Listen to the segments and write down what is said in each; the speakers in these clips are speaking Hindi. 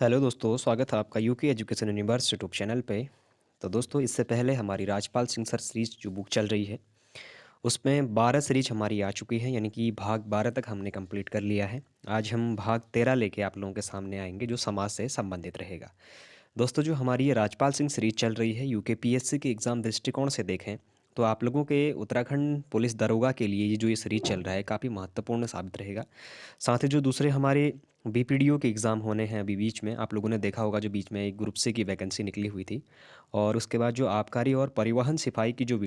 हेलो दोस्तों, स्वागत है आपका UK education universe YouTube channel पे। तो दोस्तों, इससे पहले हमारी राजपाल सिंह सर सीरीज जो बुक चल रही है, उसमें 12 सीरीज हमारी आ चुकी है, यानी कि भाग 12 तक हमने कंप्लीट कर लिया है। आज हम भाग 13 लेके आप लोगों के सामने आएंगे, जो समाज से संबंधित रहेगा। दोस्तों, जो हमारी ये राजपाल सिंह सीरीज चल रही है, यूके पीएससी के एग्ज़ाम दृष्टिकोण से देखें तो आप लोगों के उत्तराखंड पुलिस दरोगा के लिए ये सीरीज चल रहा है, काफ़ी महत्वपूर्ण साबित रहेगा। साथ ही जो दूसरे हमारे बीपीडीओ के एग्ज़ाम होने हैं अभी बीच में, आप लोगों ने देखा होगा जो बीच में एक ग्रुप सी की वैकेंसी निकली हुई थी। और उसके बाद जो आबकारी और परिवहन सिपाही की जो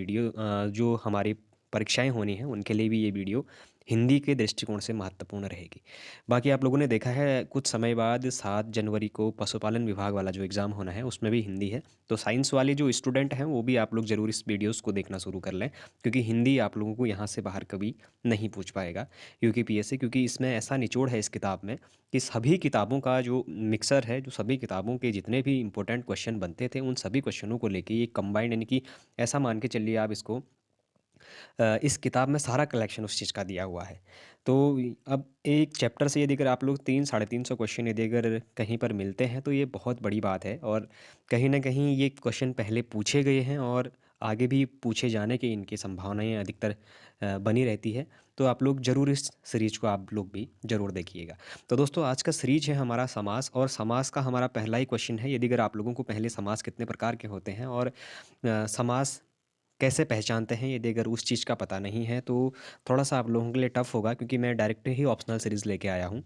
जो हमारी परीक्षाएं होनी हैं, उनके लिए भी ये वीडियो हिंदी के दृष्टिकोण से महत्वपूर्ण रहेगी। बाकी आप लोगों ने देखा है कुछ समय बाद 7 जनवरी को पशुपालन विभाग वाला जो एग्ज़ाम होना है, उसमें भी हिंदी है। तो साइंस वाले जो स्टूडेंट हैं वो भी आप लोग ज़रूर इस वीडियोस को देखना शुरू कर लें, क्योंकि हिंदी आप लोगों को यहाँ से बाहर कभी नहीं पूछ पाएगा यूकेपीएससी, क्योंकि इसमें ऐसा निचोड़ है इस किताब में कि सभी किताबों का जो मिक्सर है, जो सभी किताबों के जितने भी इंपॉर्टेंट क्वेश्चन बनते थे, उन सभी क्वेश्चनों को लेके ये कंबाइंड, यानी कि ऐसा मान के चलिए आप इसको, इस किताब में सारा कलेक्शन उस चीज़ का दिया हुआ है। तो अब एक चैप्टर से यदि अगर आप लोग 3 साढ़े 300 क्वेश्चन यदि अगर कहीं पर मिलते हैं, तो ये बहुत बड़ी बात है। और कहीं न कहीं ये क्वेश्चन पहले पूछे गए हैं और आगे भी पूछे जाने की इनकी संभावनाएँ अधिकतर बनी रहती है। तो आप लोग ज़रूर इस सीरीज़ को आप लोग भी ज़रूर देखिएगा। तो दोस्तों, आज का सीरीज़ है हमारा समास, और समास का हमारा पहला ही क्वेश्चन है। यदि अगर आप लोगों को पहले समास कितने प्रकार के होते हैं और समास कैसे पहचानते हैं, यदि अगर उस चीज़ का पता नहीं है, तो थोड़ा-सा आप लोगों के लिए टफ़ होगा, क्योंकि मैं डायरेक्ट ही ऑप्शनल सीरीज़ लेके आया हूँ।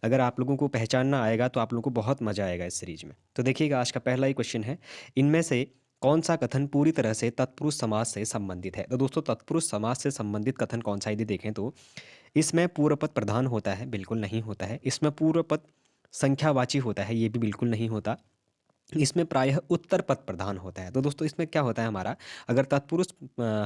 अगर आप लोगों को पहचानना आएगा तो आप लोगों को बहुत मज़ा आएगा इस सीरीज़ में। तो देखिएगा, आज का पहला ही क्वेश्चन है, इनमें से कौन-सा कथन पूरी तरह से तत्पुरुष समास से संबंधित है? तो दोस्तों, तत्पुरुष समास से संबंधित कथन कौन-सा यदि देखें तो इसमें पूर्व पद प्रधान होता है, बिल्कुल नहीं होता है। इसमें पूर्व पद संख्यावाची होता है, ये भी बिल्कुल नहीं होता। इसमें प्रायः उत्तर पद प्रधान होता है। तो दोस्तों, इसमें क्या होता है हमारा, अगर तत्पुरुष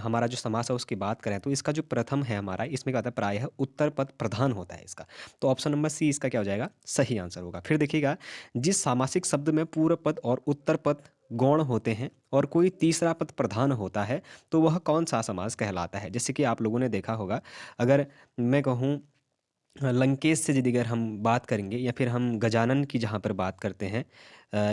हमारा जो समास है उसकी बात करें, तो इसका जो प्रथम है हमारा, इसमें क्या होता है, प्रायः उत्तर पद प्रधान होता है इसका। तो ऑप्शन नंबर सी इसका क्या हो जाएगा, सही आंसर होगा। फिर देखिएगा, जिस सामासिक शब्द में पूर्व पद और उत्तर पद गौण होते हैं और कोई तीसरा पद प्रधान होता है, तो वह कौन सा समास कहलाता है? जैसे कि आप लोगों ने देखा होगा, अगर मैं कहूँ लंकेश से यदि अगर हम बात करेंगे, या फिर हम गजानन की जहाँ पर बात करते हैं,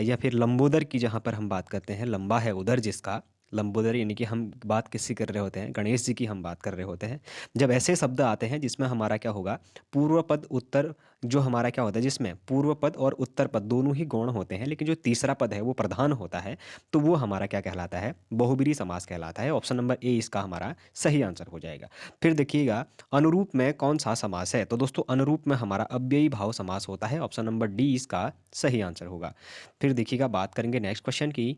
या फिर लंबोदर की जहाँ पर हम बात करते हैं, लंबा है उदर जिसका, लंबोदर, यानी कि हम बात किसकी कर रहे होते हैं, गणेश जी की हम बात कर रहे होते हैं। जब ऐसे शब्द आते हैं जिसमें हमारा क्या होगा, पूर्व पद उत्तर, जो हमारा क्या होता है, जिसमें पूर्व पद और उत्तर पद दोनों ही गौण होते हैं, लेकिन जो तीसरा पद है वो प्रधान होता है, तो वो हमारा क्या कहलाता है, बहुब्रीहि समास कहलाता है। ऑप्शन नंबर ए इसका हमारा सही आंसर हो जाएगा। फिर देखिएगा, अनुरूप में कौन सा समास है? तो दोस्तों, अनुरूप में हमारा अव्ययी भाव समास होता है। ऑप्शन नंबर डी इसका सही आंसर होगा। फिर देखिएगा, बात करेंगे नेक्स्ट क्वेश्चन की,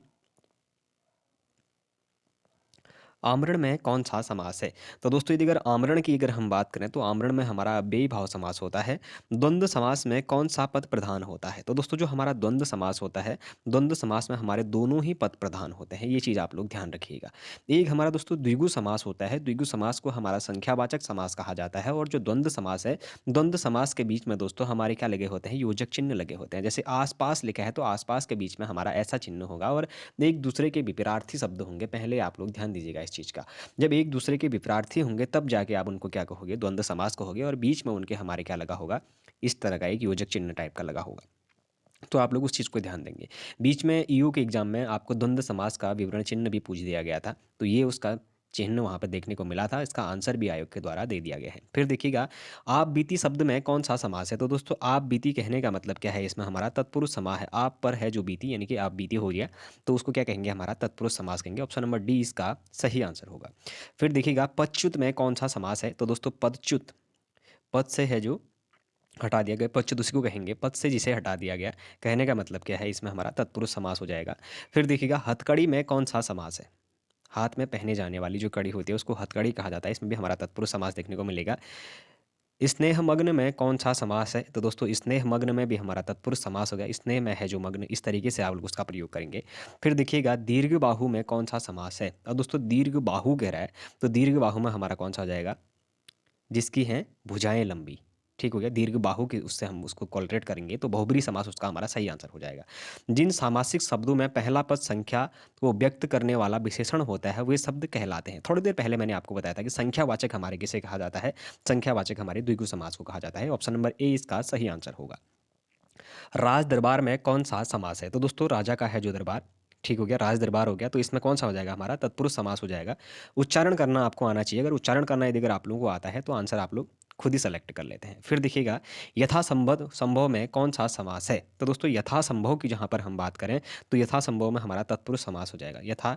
आमरण में कौन सा समास है? तो दोस्तों, यदि अगर आमरण की अगर हम बात करें, तो आमरण में हमारा अव्ययी भाव समास होता है। द्वंद्व समास में कौन सा पद प्रधान होता है? तो दोस्तों, जो हमारा द्वंद्व समास होता है, द्वंद्व समास में हमारे दोनों ही पद प्रधान होते हैं, ये चीज़ आप लोग ध्यान रखिएगा। एक हमारा दोस्तों द्विगु समास होता है, द्विगु समास को हमारा संख्यावाचक समास कहा जाता है। और जो द्वंद्व समास है, द्वंद्व समास के बीच में दोस्तों हमारे क्या लगे होते हैं, योजक चिन्ह लगे होते हैं। जैसे आस-पास लिखा है, तो आस-पास के बीच में हमारा ऐसा चिन्ह होगा, और एक दूसरे के विपरीतार्थी शब्द होंगे। पहले आप लोग ध्यान दीजिएगा इस चीज़ का। जब एक दूसरे के विपरीतार्थी होंगे, तब जाके आप उनको क्या कहोगे, द्वंद्व समास कहोगे, और बीच में उनके हमारे क्या लगा होगा, इस तरह का एक योजक चिन्ह टाइप का लगा होगा। तो आप लोग उस चीज़ को ध्यान देंगे। बीच में ईयू के एग्जाम में आपको द्वंद्व समास का विवरण चिन्ह भी पूछ दिया गया था, तो ये उसका चिन्ह वहाँ पे देखने को मिला था। इसका आंसर भी आयोग के द्वारा दे दिया गया है। फिर देखिएगा, आप बीती शब्द में कौन सा समास है? तो दोस्तों, आप बीती कहने का मतलब क्या है, इसमें हमारा तत्पुरुष समास है। आप पर है जो बीती, यानी कि आप बीती हो गया, तो उसको क्या कहेंगे, हमारा तत्पुरुष समास कहेंगे। ऑप्शन नंबर डी इसका सही आंसर होगा। फिर देखिएगा, पदच्युत में कौन सा समास है? तो दोस्तों, पदच्युत, पद से है जो हटा दिया गया, पदच्युत उसी को कहेंगे, पद से जिसे हटा दिया गया। कहने का मतलब क्या है, इसमें हमारा तत्पुरुष समास हो जाएगा। फिर देखिएगा, हथकड़ी में कौन सा समास है? हाथ में पहने जाने वाली जो कड़ी होती है उसको हथकड़ी कहा जाता है, इसमें भी हमारा तत्पुरुष समास देखने को मिलेगा। स्नेहमग्न में कौन सा समास है? तो दोस्तों, स्नेहमग्न में भी हमारा तत्पुरुष समास हो गया। स्नेह में है जो मग्न, इस तरीके से आप लोग उसका प्रयोग करेंगे। फिर देखिएगा, दीर्घ बाहु में कौन सा समास है? अब दोस्तों, दीर्घ बाहु कह रहा है, तो दीर्घ बाहु में हमारा कौन सा हो जाएगा, जिसकी हैं भुजाएं लंबी। ठीक हो गया, दीर्घ बाहु की उससे हम उसको कोलरेट करेंगे, तो बहुब्रीहि समास उसका हमारा सही आंसर हो जाएगा। जिन सामासिक शब्दों में पहला पद संख्या को व्यक्त करने वाला विशेषण होता है, वे शब्द कहलाते हैं। थोड़ी देर पहले मैंने आपको बताया था कि संख्यावाचक हमारे किसे कहा जाता है, संख्यावाचक हमारे द्विगु समास को कहा जाता है। ऑप्शन नंबर ए इसका सही आंसर होगा। राज दरबार में कौन सा समास है? तो दोस्तों राजा का है जो दरबार, ठीक हो गया, राज दरबार हो गया, तो इसमें कौन सा हो जाएगा हमारा? तत्पुरुष समास हो जाएगा। उच्चारण करना आपको आना चाहिए, अगर उच्चारण करना यदि अगर आप लोगों को आता है तो आंसर आप लोग खुद ही सेलेक्ट कर लेते हैं। फिर देखिएगा, यथासंभव संभव में कौन सा समास है? तो दोस्तों यथासंभव की जहाँ पर हम बात करें तो यथासंभव में हमारा तत्पुरुष समास हो जाएगा, यथा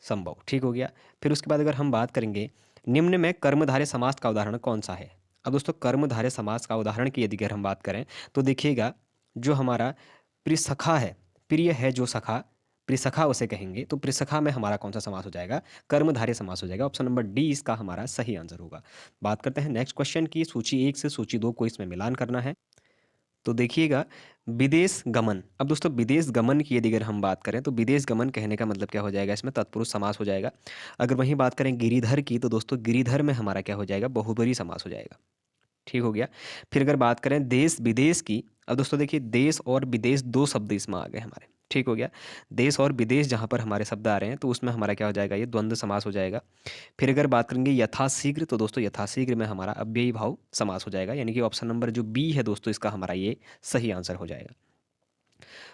संभव, ठीक हो गया। फिर उसके बाद अगर हम बात करेंगे, निम्न में कर्मधारय समास का उदाहरण कौन सा है? अब दोस्तों कर्मधारय समास का उदाहरण की यदि अगर हम बात करें तो देखिएगा, जो हमारा प्रिसखा है, प्रिय है जो सखा, प्रिसखा उसे कहेंगे, तो प्रिसखा में हमारा कौन सा समास हो जाएगा? कर्मधारय समास हो जाएगा। ऑप्शन नंबर डी इसका हमारा सही आंसर होगा। बात करते हैं नेक्स्ट क्वेश्चन की, सूची 1 से सूची 2 को इसमें मिलान करना है। तो देखिएगा, विदेश गमन। अब दोस्तों विदेश गमन की यदि अगर हम बात करें तो विदेश गमन कहने का मतलब क्या हो जाएगा? इसमें तत्पुरुष समास हो जाएगा। अगर वहीं बात करें गिरिधर की तो दोस्तों गिरिधर में हमारा क्या हो जाएगा? बहुब्रीहि समास हो जाएगा, ठीक हो गया। फिर अगर बात करें देश विदेश की, अब दोस्तों देखिए देश और विदेश दो शब्द इसमें आ गए हमारे, ठीक हो गया। देश और विदेश जहाँ पर हमारे शब्द आ रहे हैं तो उसमें हमारा क्या हो जाएगा? ये द्वंद्व समास हो जाएगा। फिर अगर बात करेंगे यथाशीघ्र तो दोस्तों यथाशीघ्र में हमारा अव्ययी भाव समास हो जाएगा, यानी कि ऑप्शन नंबर जो बी है दोस्तों इसका हमारा ये सही आंसर हो जाएगा।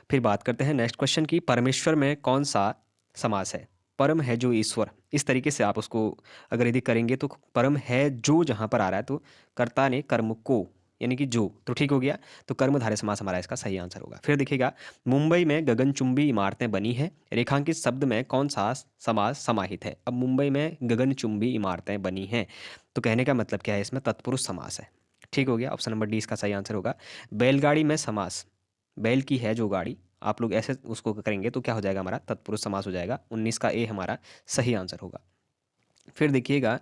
फिर बात करते हैं नेक्स्ट क्वेश्चन की, परमेश्वर में कौन सा समास है? परम है जो ईश्वर, इस तरीके से आप उसको अगर यदि करेंगे तो परम है जो जहाँ पर आ रहा है तो कर्ता ने कर्म को, यानी कि जो, तो ठीक हो गया। तो कर्मधारय समास हमारा इसका सही आंसर होगा। फिर देखिएगा, मुंबई में गगनचुंबी इमारतें बनी हैं, रेखांकित शब्द में कौन सा समास समाहित है? अब मुंबई में गगनचुंबी इमारतें बनी हैं, तो कहने का मतलब क्या है? इसमें तत्पुरुष समास है, ठीक हो गया। ऑप्शन नंबर डी इसका सही आंसर होगा। बैलगाड़ी में समास, बैल की है जो गाड़ी, आप लोग ऐसे उसको करेंगे तो क्या हो जाएगा? हमारा तत्पुरुष समास हो जाएगा। 19 का ए हमारा सही आंसर होगा। फिर देखिएगा,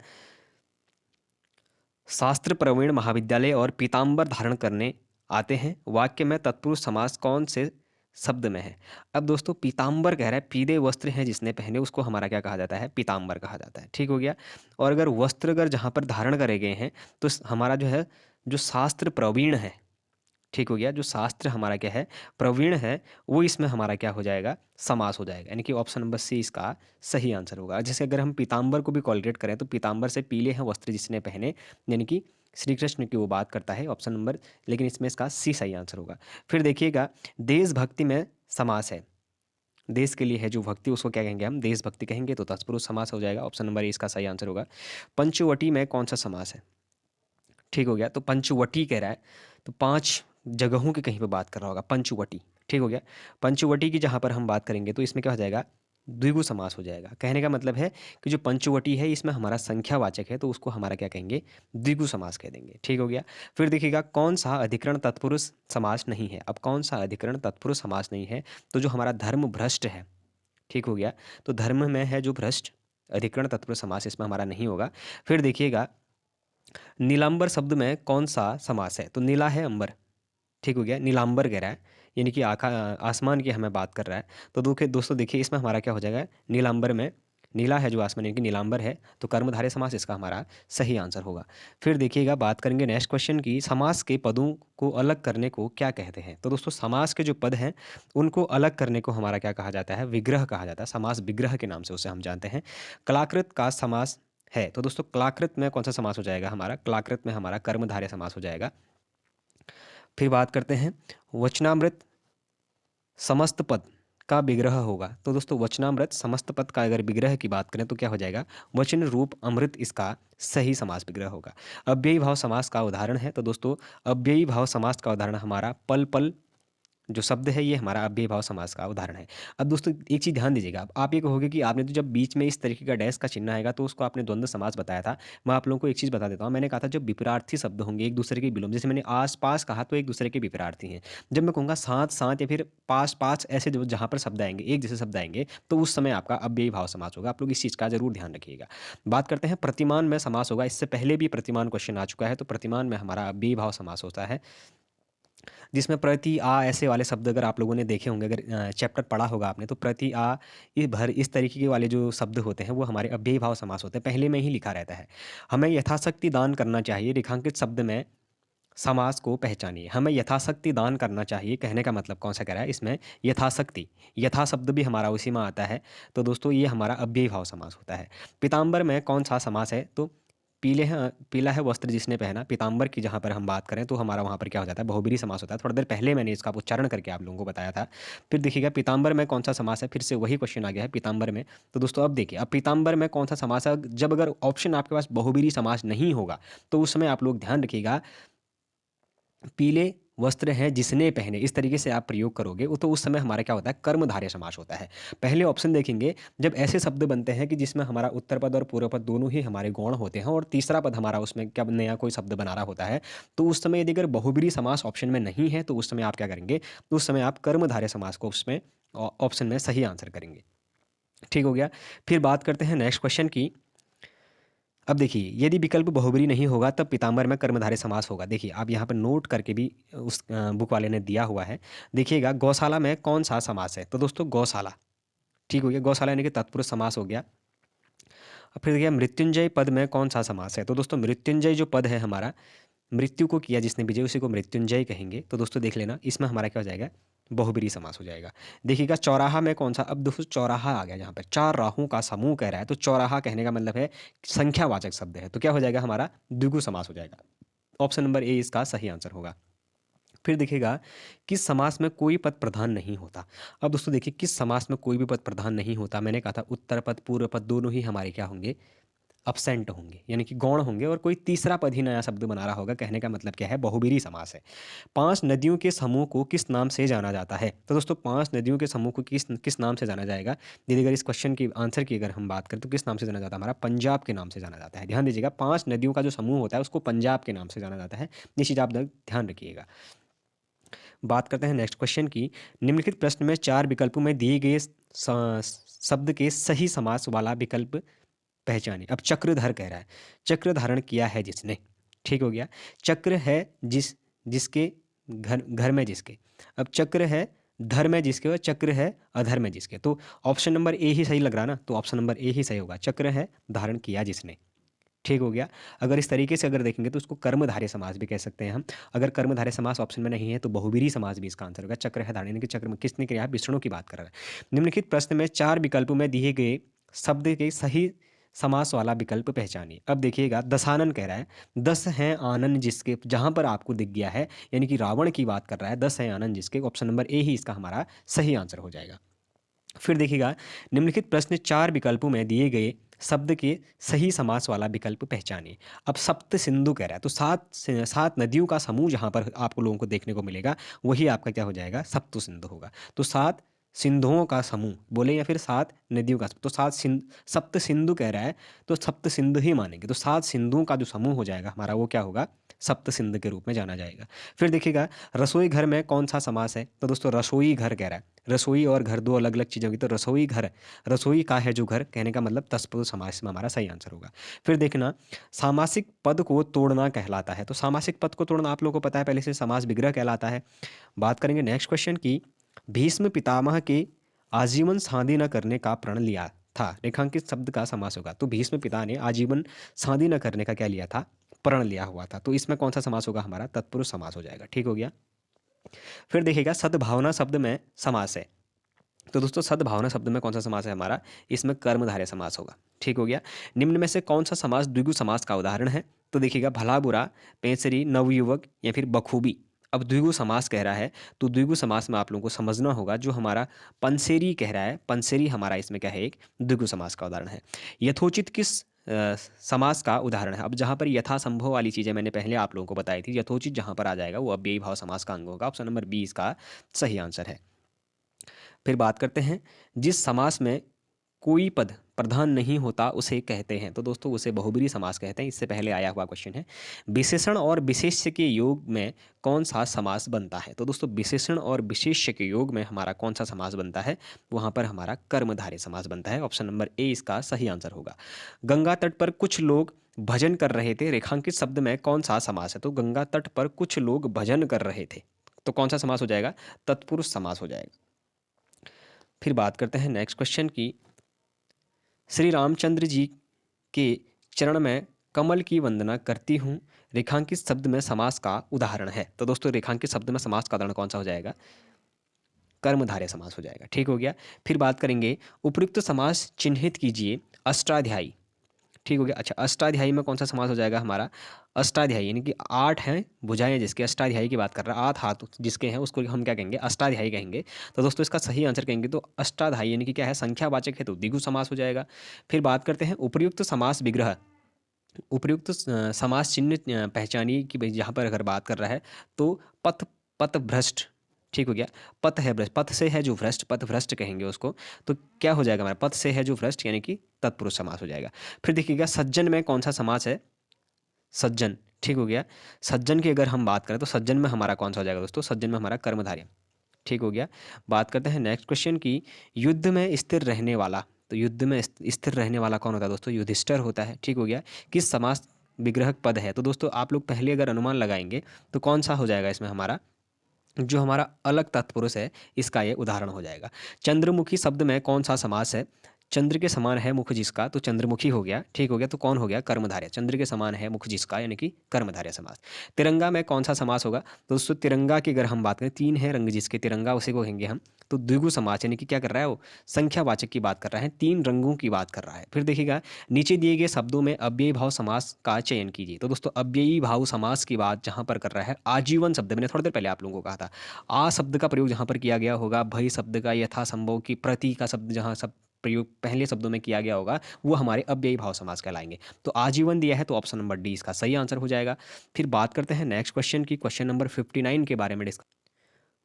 शास्त्र प्रवीण महाविद्यालय और पीताम्बर धारण करने आते हैं, वाक्य में तत्पुरुष समास कौन से शब्द में है? अब दोस्तों पीताम्बर कह रहा है, पीले वस्त्र हैं जिसने पहने उसको हमारा क्या कहा जाता है? पीताम्बर कहा जाता है, ठीक हो गया। और अगर वस्त्र अगर जहाँ पर धारण करे गए हैं तो हमारा जो है, जो शास्त्र प्रवीण है, ठीक हो गया, जो शास्त्र हमारा क्या है? प्रवीण है, वो इसमें हमारा क्या हो जाएगा? समास हो जाएगा, यानी कि ऑप्शन नंबर सी इसका सही आंसर होगा। जैसे अगर हम पीताम्बर को भी कॉलरेट करें तो पीताम्बर से पीले हैं वस्त्र जिसने पहने, यानी कि श्री कृष्ण की वो बात करता है, ऑप्शन नंबर, लेकिन इसमें इसका सी सही आंसर होगा। फिर देखिएगा, देशभक्ति में समास है, देश के लिए है जो भक्ति उसको क्या कहेंगे? हम देशभक्ति कहेंगे, तो तत्पुरुष समास हो जाएगा। ऑप्शन नंबर ए इसका सही आंसर होगा। पंचवटी में कौन सा समास है? ठीक हो गया, तो पंचवटी कह रहा है, तो 5 जगहों की कहीं पे बात कर रहा होगा, पंचवटी, ठीक हो गया। पंचवटी की जहाँ पर हम बात करेंगे तो इसमें क्या हो जाएगा? द्विगु समास हो जाएगा। कहने का मतलब है कि जो पंचवटी है इसमें हमारा संख्यावाचक है तो उसको हमारा क्या कहेंगे? द्विगु समास कह देंगे, ठीक हो गया। फिर देखिएगा, कौन सा अधिकरण तत्पुरुष समास नहीं है? अब कौन सा अधिकरण तत्पुरुष समास नहीं है? तो जो हमारा धर्म भ्रष्ट है, ठीक हो गया, तो धर्म में है जो भ्रष्ट, अधिकरण तत्पुरुष समास इसमें हमारा नहीं होगा। फिर देखिएगा, नीलांबर शब्द में कौन सा समास है? तो नीला है अंबर, ठीक हो गया, नीलांबर कह रहा है, यानी कि आसमान की हमें बात कर रहा है। तो दोस्तों देखिए इसमें हमारा क्या हो जाएगा? नीलांबर में नीला है जो आसमान, यानी कि नीलांबर है, तो कर्मधारय समास इसका हमारा सही आंसर होगा। फिर देखिएगा, बात करेंगे नेक्स्ट क्वेश्चन की, समास के पदों को अलग करने को क्या कहते हैं? तो दोस्तों समास के जो पद हैं उनको अलग करने को हमारा क्या कहा जाता है? विग्रह कहा जाता है, समास विग्रह के नाम से उसे हम जानते हैं। कलाकृत का समास है, तो दोस्तों कलाकृत में कौन सा समास हो जाएगा? हमारा कलाकृत में हमारा कर्मधारय समास हो जाएगा। फिर बात करते हैं, वचनामृत समस्त पद का विग्रह होगा, तो दोस्तों वचनामृत समस्त पद का अगर विग्रह की बात करें तो क्या हो जाएगा? वचन रूप अमृत इसका सही समास विग्रह होगा। अव्ययी भाव समास का उदाहरण है, तो दोस्तों अव्ययी भाव समास का उदाहरण हमारा पल पल जो शब्द है ये हमारा अव्ययी भाव समास का उदाहरण है। अब दोस्तों एक चीज़ ध्यान दीजिएगा, अब आप ये कहोगे कि आपने तो जब बीच में इस तरीके का डैश का चिन्ह आएगा तो उसको आपने द्वंद्व समास बताया था। मैं आप लोगों को एक चीज़ बता देता हूँ, मैंने कहा था जब विपरार्थी शब्द होंगे एक दूसरे के विलोम, जैसे मैंने आस पास कहा तो एक दूसरे के विपरार्थी हैं। जब मैं कहूँगा साथ साथ या फिर पास पास, ऐसे जो जहाँ पर शब्द आएंगे एक जैसे शब्द आएंगे तो उस समय आपका अव्ययी भाव समास होगा। आप लोग इस चीज़ का जरूर ध्यान रखिएगा। बात करते हैं प्रतिमान में समास होगा, इससे पहले भी प्रतिमान क्वेश्चन आ चुका है, तो प्रतिमान में हमारा अव्ययी भाव समास होता है, जिसमें प्रति आ ऐसे वाले शब्द अगर आप लोगों ने देखे होंगे, अगर चैप्टर पढ़ा होगा आपने, तो प्रति आ ये भर इस तरीके के वाले जो शब्द होते हैं वो हमारे अव्ययी भाव समास होते हैं, पहले में ही लिखा रहता है। हमें यथाशक्ति दान करना चाहिए, रेखांकित शब्द में समास को पहचानिए। हमें यथाशक्ति दान करना चाहिए, कहने का मतलब कौन सा कह रहा है? इसमें यथाशक्ति, यथा शब्द भी हमारा उसी में आता है, तो दोस्तों ये हमारा अव्ययी भाव समास होता है। पीताम्बर में कौन सा समास है? तो पीला है वस्त्र जिसने पहना, पीताम्बर की जहाँ पर हम बात करें तो हमारा वहाँ पर क्या हो जाता है, बहुब्रीहि समास होता है। थोड़ी देर पहले मैंने इसका उच्चारण करके आप लोगों को बताया था। फिर देखिएगा पीताम्बर में कौन सा समास है, फिर से वही क्वेश्चन आ गया है पीताम्बर में। तो दोस्तों अब देखिए, अब पीताम्बर में कौन सा समास है, जब अगर ऑप्शन आपके पास बहुब्रीहि समास नहीं होगा तो उस समय आप लोग ध्यान रखिएगा, पीले वस्त्र हैं जिसने पहने, इस तरीके से आप प्रयोग करोगे तो उस समय हमारा क्या होता है, कर्मधारय समास होता है। पहले ऑप्शन देखेंगे जब ऐसे शब्द बनते हैं कि जिसमें हमारा उत्तर पद और पूर्व पद दोनों ही हमारे गौण होते हैं और तीसरा पद हमारा उसमें क्या नया कोई शब्द बना रहा होता है, तो उस समय यदि अगर बहुब्रीहि समास ऑप्शन में नहीं है तो उस समय आप क्या करेंगे, तो उस समय आप कर्मधारय समास को उसमें ऑप्शन में सही आंसर करेंगे। ठीक हो गया। फिर बात करते हैं नेक्स्ट क्वेश्चन की। अब देखिए, यदि विकल्प बहुब्रीहि नहीं होगा तब पीताम्बर में कर्मधारय समास होगा। देखिए आप यहाँ पर नोट करके भी उस बुक वाले ने दिया हुआ है। देखिएगा गौशाला में कौन सा समास है, तो दोस्तों गौशाला, ठीक हो गया, गौशाला यानी कि तत्पुरुष समास हो गया। अब फिर देखिए मृत्युंजय पद में कौन सा समास है, तो दोस्तों मृत्युंजय जो पद है हमारा, मृत्यु को किया जिसने विजय उसी को मृत्युंजय कहेंगे। तो दोस्तों देख लेना, इसमें हमारा क्या हो जाएगा, बहुब्रीहि समास हो जाएगा। देखिएगा चौराहा में कौन सा, अब दोस्तों चौराहा आ गया, जहाँ पर चार राहों का समूह कह रहा है तो चौराहा कहने का मतलब है संख्यावाचक शब्द है, तो क्या हो जाएगा हमारा, द्विगु समास हो जाएगा। ऑप्शन नंबर ए इसका सही आंसर होगा। फिर देखिएगा किस समास में कोई पद प्रधान नहीं होता। अब दोस्तों देखिए, किस समास में कोई भी पद प्रधान नहीं होता, मैंने कहा था उत्तर पद पूर्व पद दोनों ही हमारे क्या होंगे, अब्सेंट होंगे, यानी कि गौण होंगे और कोई तीसरा पद ही नया शब्द बना रहा होगा। कहने का मतलब क्या है, बहुब्रीहि समास है। पांच नदियों के समूह को किस नाम से जाना जाता है, तो दोस्तों पांच नदियों के समूह को किस किस नाम से जाना जाएगा, यदि अगर इस क्वेश्चन की आंसर की अगर हम बात करें तो किस नाम से जाना जाता है, हमारा पंजाब के नाम से जाना जाता है। ध्यान दीजिएगा, पांच नदियों का जो समूह होता है उसको पंजाब के नाम से जाना जाता है। ये चीज़ आप ध्यान रखिएगा। बात करते हैं नेक्स्ट क्वेश्चन की। निम्नलिखित प्रश्न में चार विकल्पों में दिए गए शब्द के सही समास वाला विकल्प पहचानिए। अब चक्रधर कह रहा है, चक्र धारण किया है जिसने, ठीक हो गया। चक्र है जिसके घर में जिसके, अब चक्र है धर में जिसके और चक्र है अधर में जिसके, तो ऑप्शन नंबर ए ही सही लग रहा ना, तो ऑप्शन नंबर ए ही सही होगा, चक्र है धारण किया जिसने। ठीक हो गया। अगर इस तरीके से अगर देखेंगे तो उसको कर्मधारय समास भी कह सकते हैं हम। अगर कर्मधारय समास ऑप्शन में नहीं है तो बहुब्रीहि समास भी इसका आंसर होगा। चक्र है धारण, यानी कि चक्र में किसने किया, विष्णु की बात कर रहा है। निम्नलिखित प्रश्न में चार विकल्पों में दिए गए शब्द के सही समास वाला विकल्प पहचानिए। अब देखिएगा दशानन कह रहा है, 10 हैं आनन जिसके, जहां पर आपको दिख गया है यानी कि रावण की बात कर रहा है, 10 हैं आनन जिसके, ऑप्शन नंबर ए ही इसका हमारा सही आंसर हो जाएगा। फिर देखिएगा निम्नलिखित प्रश्न चार विकल्पों में दिए गए शब्द के सही समास वाला विकल्प पहचानिए। अब सप्त सिंधु कह रहा है, तो सात नदियों का समूह जहां पर आपको लोगों को देखने को मिलेगा वही आपका क्या हो जाएगा, सप्त सिंधु होगा। तो सात सिंधुओं का समूह बोले या फिर सात नदियों का, तो सप्त सिंधु कह रहा है तो सप्त सिंधु ही मानेंगे, तो सात सिंधुओं का जो समूह हो जाएगा हमारा वो क्या होगा, सप्त सिंधु के रूप में जाना जाएगा। फिर देखिएगा रसोई घर में कौन सा समास है, तो दोस्तों रसोई घर कह रहा है, रसोई और घर दो अलग अलग चीज़ें होगी, तो रसोई घर, रसोई का है जो घर, कहने का मतलब तत्पुरुष समास में हमारा सही आंसर होगा। फिर देखना सामासिक पद को तोड़ना कहलाता है, तो सामासिक पद को तोड़ना आप लोगों को पता है पहले से, समास विग्रह कहलाता है। बात करेंगे नेक्स्ट क्वेश्चन की। भीष्म पितामह के आजीवन शादी न करने का प्रण लिया था, रेखांकित शब्द का समास होगा। तो भीष्म पिता ने आजीवन शादी न करने का क्या लिया था, प्रण लिया हुआ था, तो इसमें कौन सा समास होगा, हमारा तत्पुरुष समास हो जाएगा। ठीक हो गया। फिर देखिएगा सद्भावना शब्द में समास है, तो दोस्तों सद्भावना शब्द में कौन सा समास है हमारा, इसमें कर्मधारय समास होगा। ठीक हो गया। निम्न में से कौन सा समास द्विगु समास का उदाहरण है, तो देखिएगा भला बुरा, पेंसरी, नवयुवक या फिर बखूबी। अब द्विगु समास कह रहा है तो द्विगु समास में आप लोगों को समझना होगा, जो हमारा पंसेरी कह रहा है, पंसेरी हमारा इसमें क्या है, एक द्विगु समास का उदाहरण है। यथोचित किस समास का उदाहरण है, अब जहाँ पर यथासंभव वाली चीज़ें मैंने पहले आप लोगों को बताई थी, यथोचित जहाँ पर आ जाएगा वो अव्ययी भाव समास का अंग होगा। ऑप्शन नंबर 20 का सही आंसर है। फिर बात करते हैं जिस समास में कोई पद प्रधान नहीं होता उसे कहते हैं, तो दोस्तों उसे बहुब्रीहि समास कहते हैं। इससे पहले आया हुआ क्वेश्चन है, विशेषण और विशेष्य के योग में कौन सा समास बनता है, तो दोस्तों विशेषण और विशेष्य के योग में हमारा कौन सा समास बनता है, वहां पर हमारा कर्मधारय समास बनता है। ऑप्शन नंबर ए इसका सही आंसर होगा। गंगा तट पर कुछ लोग भजन कर रहे थे, रेखांकित शब्द में कौन सा समास है, तो गंगा तट पर कुछ लोग भजन कर रहे थे, तो कौन सा समास हो जाएगा, तत्पुरुष समास हो जाएगा। फिर बात करते हैं नेक्स्ट क्वेश्चन की। श्री रामचंद्र जी के चरण में कमल की वंदना करती हूँ, रेखांकित शब्द में समास का उदाहरण है, तो दोस्तों रेखांकित शब्द में समास का उदाहरण कौन सा हो जाएगा, कर्मधारय समास हो जाएगा। ठीक हो गया। फिर बात करेंगे उपयुक्त समास चिन्हित कीजिए, अष्टाध्यायी, ठीक हो गया। अच्छा, अष्टाध्यायी में कौन सा समास हो जाएगा हमारा? अष्टाध्यायी यानी कि 8 हैं भुजाएँ जिसके, अष्टाध्यायी की बात कर रहा है, 8 हाथ जिसके हैं उसको हम क्या कहेंगे? अष्टाध्यायी कहेंगे। तो दोस्तों इसका सही आंसर कहेंगे तो अष्टाध्यायी यानी कि क्या है? संख्यावाचक है तो द्विगु समास हो जाएगा। फिर बात करते हैं उपयुक्त समास विग्रह। उपयुक्त समास चिन्ह पहचानिए कि भाई यहाँ पर अगर बात कर रहा है तो पथ, पथभ्रष्ट, ठीक हो गया। पथ है भ्रष्ट, पथ से है जो भ्रष्ट, पथभ्रष्ट कहेंगे उसको। तो क्या हो जाएगा हमारा? पथ से है जो भ्रष्ट यानी कि तत्पुरुष समास हो जाएगा। फिर देखिएगा सज्जन में कौन सा समास है? सज्जन, ठीक हो गया। सज्जन की अगर हम बात करें तो सज्जन में हमारा कौन सा हो जाएगा दोस्तों? सज्जन में हमारा कर्मधारय, ठीक हो गया। बात करते हैं नेक्स्ट क्वेश्चन की, युद्ध में स्थिर रहने वाला। तो युद्ध में स्थिर रहने वाला कौन होता है दोस्तों? युधिष्ठिर होता है, ठीक हो गया। किस समास विग्रहक पद है? तो दोस्तों आप लोग पहले अगर अनुमान लगाएंगे तो कौन सा हो जाएगा इसमें हमारा? जो हमारा अलग तत्पुरुष है इसका ये उदाहरण हो जाएगा। चंद्रमुखी शब्द में कौन सा समास है? चंद्र के समान है मुख जिसका, तो चंद्रमुखी हो गया, ठीक हो गया। तो कौन हो गया? कर्मधारय। चंद्र के समान है मुख जिसका यानी कि कर्मधारय समास। तिरंगा में कौन सा समास होगा? तो दोस्तों तिरंगा की अगर हम बात करें, 3 है रंग जिसके तिरंगा, उसी को कहेंगे हम। तो द्विगु समास यानी कि क्या कर रहा है वो? संख्यावाचक की बात कर रहा है, 3 रंगों की बात कर रहा है। फिर देखिएगा नीचे दिए गए शब्दों में अव्ययी भाव समास का चयन कीजिए। तो दोस्तों अव्ययी भाव समास की बात जहां पर कर रहा है, आजीवन शब्द, मैंने थोड़ी देर पहले आप लोगों को कहा था, आ शब्द का प्रयोग जहाँ पर किया गया होगा, भय शब्द का, यथासंभव की, प्रति का शब्द जहाँ सब प्रयोग पहले शब्दों में किया गया होगा, वो हमारे अव्ययी भाव समास कहलाएंगे। तो आजीवन दिया है तो ऑप्शन नंबर डी इसका सही आंसर हो जाएगा। फिर बात करते हैं नेक्स्ट क्वेश्चन की, क्वेश्चन नंबर 59 के बारे में डिस्कस।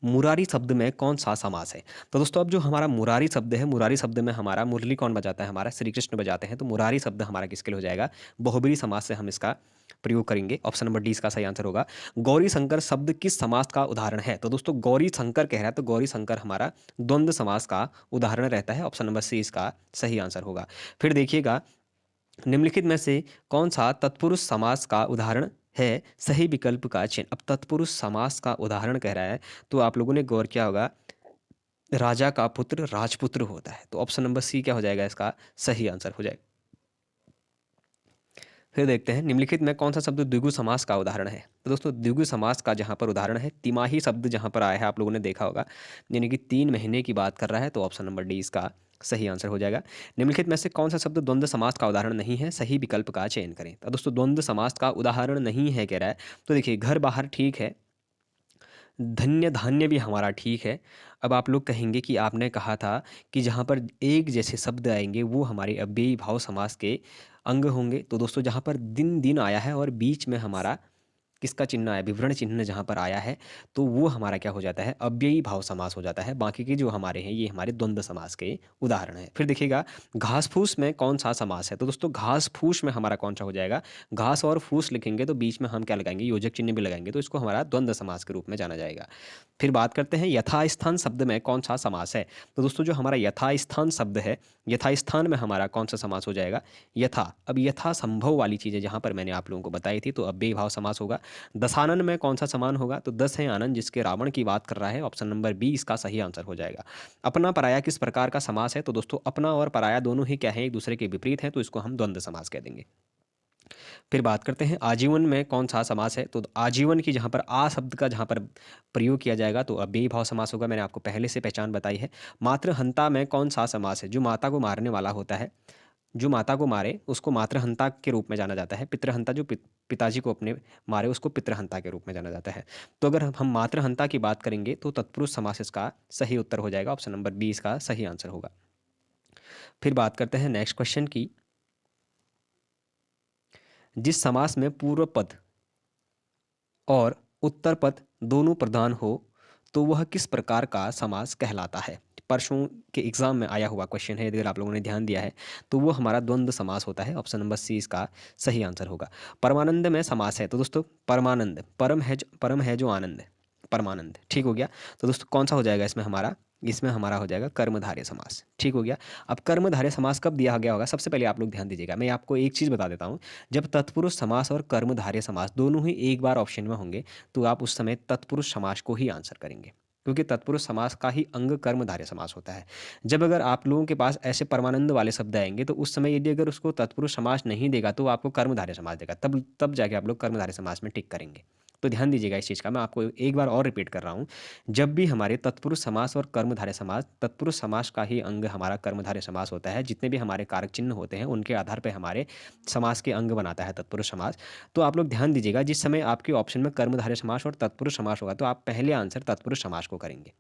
मुरारी शब्द में कौन सा समास है? तो दोस्तों अब जो हमारा मुरारी शब्द है, मुरारी शब्द में हमारा मुरली कौन बजाता है? हमारा श्री कृष्ण बजाते हैं। तो मुरारी शब्द हमारा किसके लिए हो जाएगा? बहुब्री समास से हम इसका प्रयोग करेंगे। ऑप्शन नंबर डी इसका सही आंसर होगा। गौरी शंकर शब्द किस समास का उदाहरण है? तो दोस्तों गौरी शंकर कह रहा है तो गौरी शंकर हमारा द्वंद्व समास का उदाहरण रहता है। ऑप्शन नंबर सी इसका सही आंसर होगा। फिर देखिएगा निम्नलिखित में से कौन सा तत्पुरुष समास का उदाहरण है? सही विकल्प का चयन। अब तत्पुरुष समास का उदाहरण कह रहा है तो आप लोगों ने गौर किया होगा, राजा का पुत्र राजपुत्र होता है। तो ऑप्शन नंबर सी क्या हो जाएगा? इसका सही आंसर हो जाएगा। फिर देखते हैं निम्नलिखित में कौन सा शब्द द्विगु समास का उदाहरण है? तो दोस्तों द्विगु समास का जहाँ पर उदाहरण है, तिमाही शब्द जहाँ पर आया है आप लोगों ने देखा होगा, यानी कि 3 महीने की बात कर रहा है। तो ऑप्शन नंबर डी इसका सही आंसर हो जाएगा। निम्नलिखित में से कौन सा शब्द द्वंद्व समास का उदाहरण नहीं है? सही विकल्प का चयन करें। तो दोस्तों द्वंद्व समास का उदाहरण नहीं है कह रहा है, तो देखिए घर बाहर ठीक है, धन्य धान्य भी हमारा ठीक है। अब आप लोग कहेंगे कि आपने कहा था कि जहाँ पर एक जैसे शब्द आएंगे वो हमारे अव्ययी भाव समास के अंग होंगे। तो दोस्तों जहाँ पर दिन दिन आया है और बीच में हमारा किसका चिन्ह आया? विवरण चिन्ह जहाँ पर आया है तो वो हमारा क्या हो जाता है? अव्ययी भाव समास हो जाता है। बाकी के जो हमारे हैं ये हमारे द्वंद्व समास के उदाहरण हैं। फिर देखिएगा घास फूस में कौन सा समास है? तो दोस्तों घास फूस में हमारा कौन सा हो जाएगा? घास और फूस लिखेंगे तो बीच में हम क्या लगाएंगे? योजक चिन्ह भी लगाएंगे, तो इसको हमारा द्वंद्व समास के रूप में जाना जाएगा। फिर बात करते हैं यथास्थान शब्द में कौन सा समास है? तो दोस्तों जो हमारा यथास्थान शब्द है, यथास्थान में हमारा कौन सा समास हो जाएगा? यथा। अब यथा संभव वाली चीज़ें जहाँ पर मैंने आप लोगों को बताई थी तो अव्ययी भाव समास होगा। दशानन में कौन सा समान होगा? तो 10 है आनंद जिसके रावण की बात कर रहा है। ऑप्शन नंबर बी इसका सही आंसर हो जाएगा। अपना पराया किस प्रकार का समास है? तो दोस्तों अपना और पराया दोनों ही क्या है? एक दूसरे के विपरीत हैं, तो इसको हम द्वंद्व समास कह देंगे। फिर बात करते हैं आजीवन में कौन सा समास है? तो आजीवन की जहाँ पर आ शब्द का जहाँ पर प्रयोग किया जाएगा तो अव्ययी भाव समास होगा। मैंने आपको पहले से पहचान बताई है। मातृहंता में कौन सा समास है? जो माता को मारने वाला होता है, जो माता को मारे उसको मातृहंता के रूप में जाना जाता है। पितृहंता जो पिताजी को अपने मारे उसको पितृहंता के रूप में जाना जाता है। तो अगर हम मातृहंता की बात करेंगे तो तत्पुरुष समास इसका सही उत्तर हो जाएगा। ऑप्शन नंबर बी इसका सही आंसर होगा। फिर बात करते हैं नेक्स्ट क्वेश्चन की, जिस समास में पूर्व पद और उत्तर पद दोनों प्रधान हो तो वह किस प्रकार का समास कहलाता है? परसों के एग्जाम में आया हुआ क्वेश्चन है, अगर आप लोगों ने ध्यान दिया है तो वो हमारा द्वंद्व समास होता है। ऑप्शन नंबर सी इसका सही आंसर होगा। परमानंद में समास है तो दोस्तों परमानंद, परम है जो आनंद है, परमानंद, ठीक हो गया। तो दोस्तों कौन सा हो जाएगा इसमें हमारा? इसमें हमारा हो जाएगा कर्मधारय समास, ठीक हो गया। अब कर्मधारय समास कब दिया गया होगा? सबसे पहले आप लोग ध्यान दीजिएगा, मैं आपको एक चीज़ बता देता हूँ। जब तत्पुरुष समास और कर्मधारय समास दोनों ही एक बार ऑप्शन में होंगे तो आप उस समय तत्पुरुष समास को ही आंसर करेंगे, क्योंकि तत्पुरुष समास का ही अंग कर्मधारय समास होता है। जब अगर आप लोगों के पास ऐसे परमानंद वाले शब्द आएंगे तो उस समय यदि अगर उसको तत्पुरुष समास नहीं देगा तो वो आपको कर्मधारय समास देगा, तब जाके आप लोग कर्मधारय समास में टिक करेंगे। तो ध्यान दीजिएगा इस चीज़ का, मैं आपको एक बार और रिपीट कर रहा हूँ। जब भी हमारे तत्पुरुष समास और कर्मधारय समास, तत्पुरुष समास का ही अंग हमारा कर्मधारय समास होता है। जितने भी हमारे कारक चिन्ह होते हैं उनके आधार पे हमारे समास के अंग बनाता है तत्पुरुष समास। तो आप लोग ध्यान दीजिएगा, जिस समय आपके ऑप्शन में कर्मधारय समास और तत्पुरुष समास होगा तो आप पहले आंसर तत्पुरुष समास को करेंगे,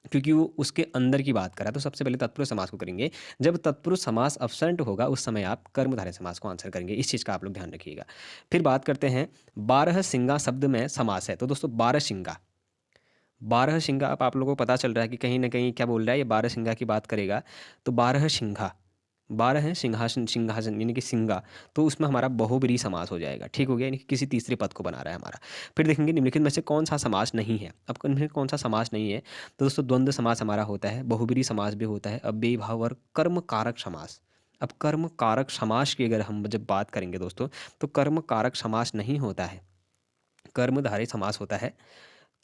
क्योंकि वो उसके अंदर की बात कर रहा है। तो सबसे पहले तत्पुरुष समास को करेंगे। जब तत्पुरुष समास अपसर्ट होगा उस समय आप कर्मधारय समास को आंसर करेंगे। इस चीज़ का आप लोग ध्यान रखिएगा। फिर बात करते हैं, बारह सिंगा शब्द में समास है। तो दोस्तों बारह सिंगा, बारह सिंगा, अब आप लोगों को पता चल रहा है कि कहीं ना कहीं क्या बोल रहा है, ये बारह सिंगा की बात करेगा। तो बारह सिंघा, बारह है सिंहासन, सिंहासन यानी कि सिंगा, तो उसमें हमारा बहुब्रीहि समास हो जाएगा। ठीक हो गया, यानी कि किसी तीसरे पद को बना रहा है हमारा। फिर देखेंगे निम्नलिखित में से कौन सा समास नहीं है। अब निम्नलिखित कौन सा समास नहीं है, तो दोस्तों द्वंद्व समास हमारा होता है, बहुब्रीहि समास भी होता है, अव्ययी भाव और कर्म कारक समास। अब कर्म कारक समास की अगर हम जब बात करेंगे दोस्तों, तो कर्म कारक समास नहीं होता है, कर्मधारय समास होता है,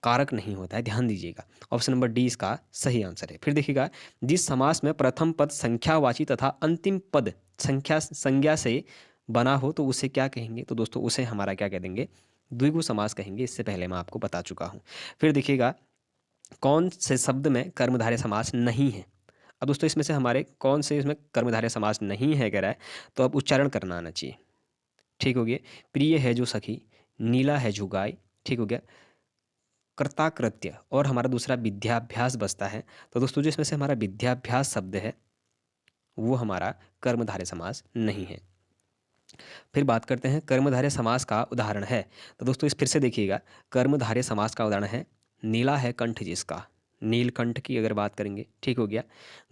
कारक नहीं होता है। ध्यान दीजिएगा, ऑप्शन नंबर डी इसका सही आंसर है। फिर देखिएगा, जिस समास में प्रथम पद संख्यावाची तथा अंतिम पद संज्ञा से बना हो तो उसे क्या कहेंगे, तो दोस्तों उसे हमारा क्या कह देंगे, द्विगु समास कहेंगे। इससे पहले मैं आपको बता चुका हूँ। फिर देखिएगा, कौन से शब्द में कर्मधारय समास नहीं है। अब दोस्तों इसमें से हमारे कौन से इसमें कर्मधारय समास नहीं है कह रहा है, तो अब उच्चारण करना आना चाहिए। ठीक हो गया, प्रिय है जो सखी, नीला है जो गाय, ठीक हो गया, कर्ताकृत्य और हमारा दूसरा विद्याभ्यास बचता है। तो दोस्तों जो इसमें से हमारा विद्याभ्यास शब्द है वो हमारा कर्मधारय समास नहीं है। फिर बात करते हैं कर्मधारय समास का उदाहरण है। तो दोस्तों इस फिर से देखिएगा, कर्मधारय समास का उदाहरण है, नीला है कंठ जिसका, नीलकंठ की अगर बात करेंगे, ठीक हो गया,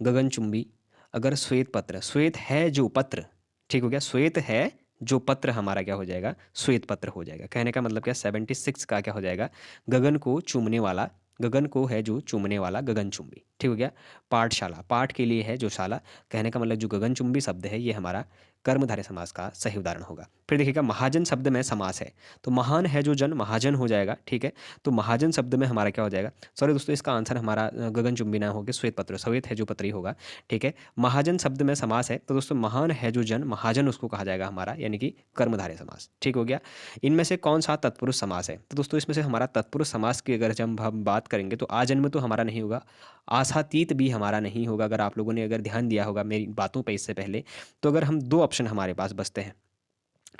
गगनचुंबी, अगर श्वेत पत्र, श्वेत है जो पत्र, ठीक हो गया, श्वेत है जो पत्र हमारा क्या हो जाएगा, श्वेत पत्र हो जाएगा। कहने का मतलब क्या, 76 का क्या हो जाएगा, गगन को चूमने वाला, गगन को है जो चूमने वाला गगनचुंबी। ठीक हो गया, पाठशाला, पाठ के लिए है जो शाला, कहने का मतलब जो गगनचुंबी शब्द है ये हमारा कर्मधारय समास का सही उदाहरण होगा। फिर देखिएगा, महाजन शब्द में समास है, तो महान है जो जन, महाजन हो जाएगा। ठीक है, तो महाजन शब्द में हमारा क्या हो जाएगा, सॉरी दोस्तों इसका आंसर हमारा गगनचुंबी ना होकर श्वेत पत्र, श्वेत है जो पत्री होगा। ठीक है, महाजन शब्द में समास है, तो दोस्तों महान है जो जन, महाजन उसको कहा जाएगा हमारा, यानी कि कर्मधारय समास। ठीक हो गया, इनमें से कौन सा तत्पुरुष समास है, तो दोस्तों इसमें से हमारा तत्पुरुष समास की अगर जब हम बात करेंगे तो आजन्म तो हमारा नहीं होगा, आशातीत भी हमारा नहीं होगा। अगर आप लोगों ने अगर ध्यान दिया होगा मेरी बातों पे इससे पहले, तो अगर हम दो ऑप्शन हमारे पास बचते हैं,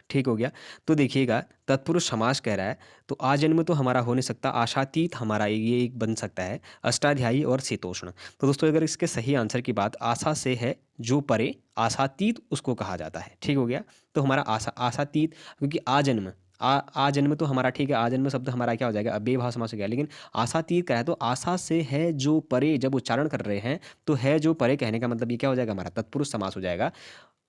ठीक हो गया, तो देखिएगा तत्पुरुष समास कह रहा है, तो आजन्म तो हमारा हो नहीं सकता, आशातीत हमारा ये एक बन सकता है, अष्टाध्यायी और शीतोष्ण। तो दोस्तों अगर इसके सही आंसर की बात, आशा से है जो परे, आशातीत उसको कहा जाता है। ठीक हो गया, तो हमारा आशातीत, क्योंकि आजन्म, आजन्म तो हमारा ठीक है, आजन्म शब्द हमारा क्या हो जाएगा, अव्ययी भाव समास हो गया। लेकिन आशातीत का है, तो आशा से है जो परे जब उच्चारण कर रहे हैं, तो है जो परे कहने का मतलब ये क्या हो जाएगा, हमारा तत्पुरुष समास हो जाएगा।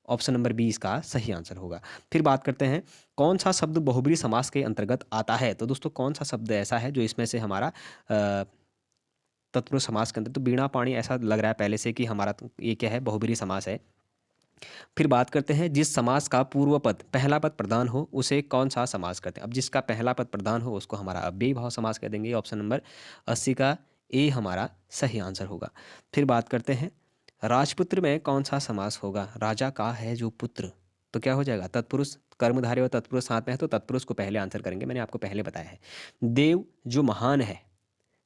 ऑप्शन नंबर बी इसका सही आंसर होगा। फिर बात करते हैं, कौन सा शब्द बहुब्रीहि समास के अंतर्गत आता है। तो दोस्तों कौन सा शब्द ऐसा है जो इसमें से हमारा तत्पुरुष समास के अंदर, तो बीणा पाणी ऐसा लग रहा है पहले से कि हमारा ये क्या है, बहुब्रीहि समास है। फिर बात करते हैं, जिस समास का पूर्व पद पहला पद प्रधान हो उसे कौन सा समास करते हैं। अब जिसका पहला पद प्रधान हो उसको हमारा अव्ययी भाव समास कह देंगे। ऑप्शन नंबर 80 का ए हमारा सही आंसर होगा। फिर बात करते हैं, राजपुत्र में कौन सा समास होगा, राजा का है जो पुत्र, तो क्या हो जाएगा, तत्पुरुष, कर्मधारय और तत्पुरुष साथ में है तो तत्पुरुष को पहले आंसर करेंगे, मैंने आपको पहले बताया है। देव जो महान है,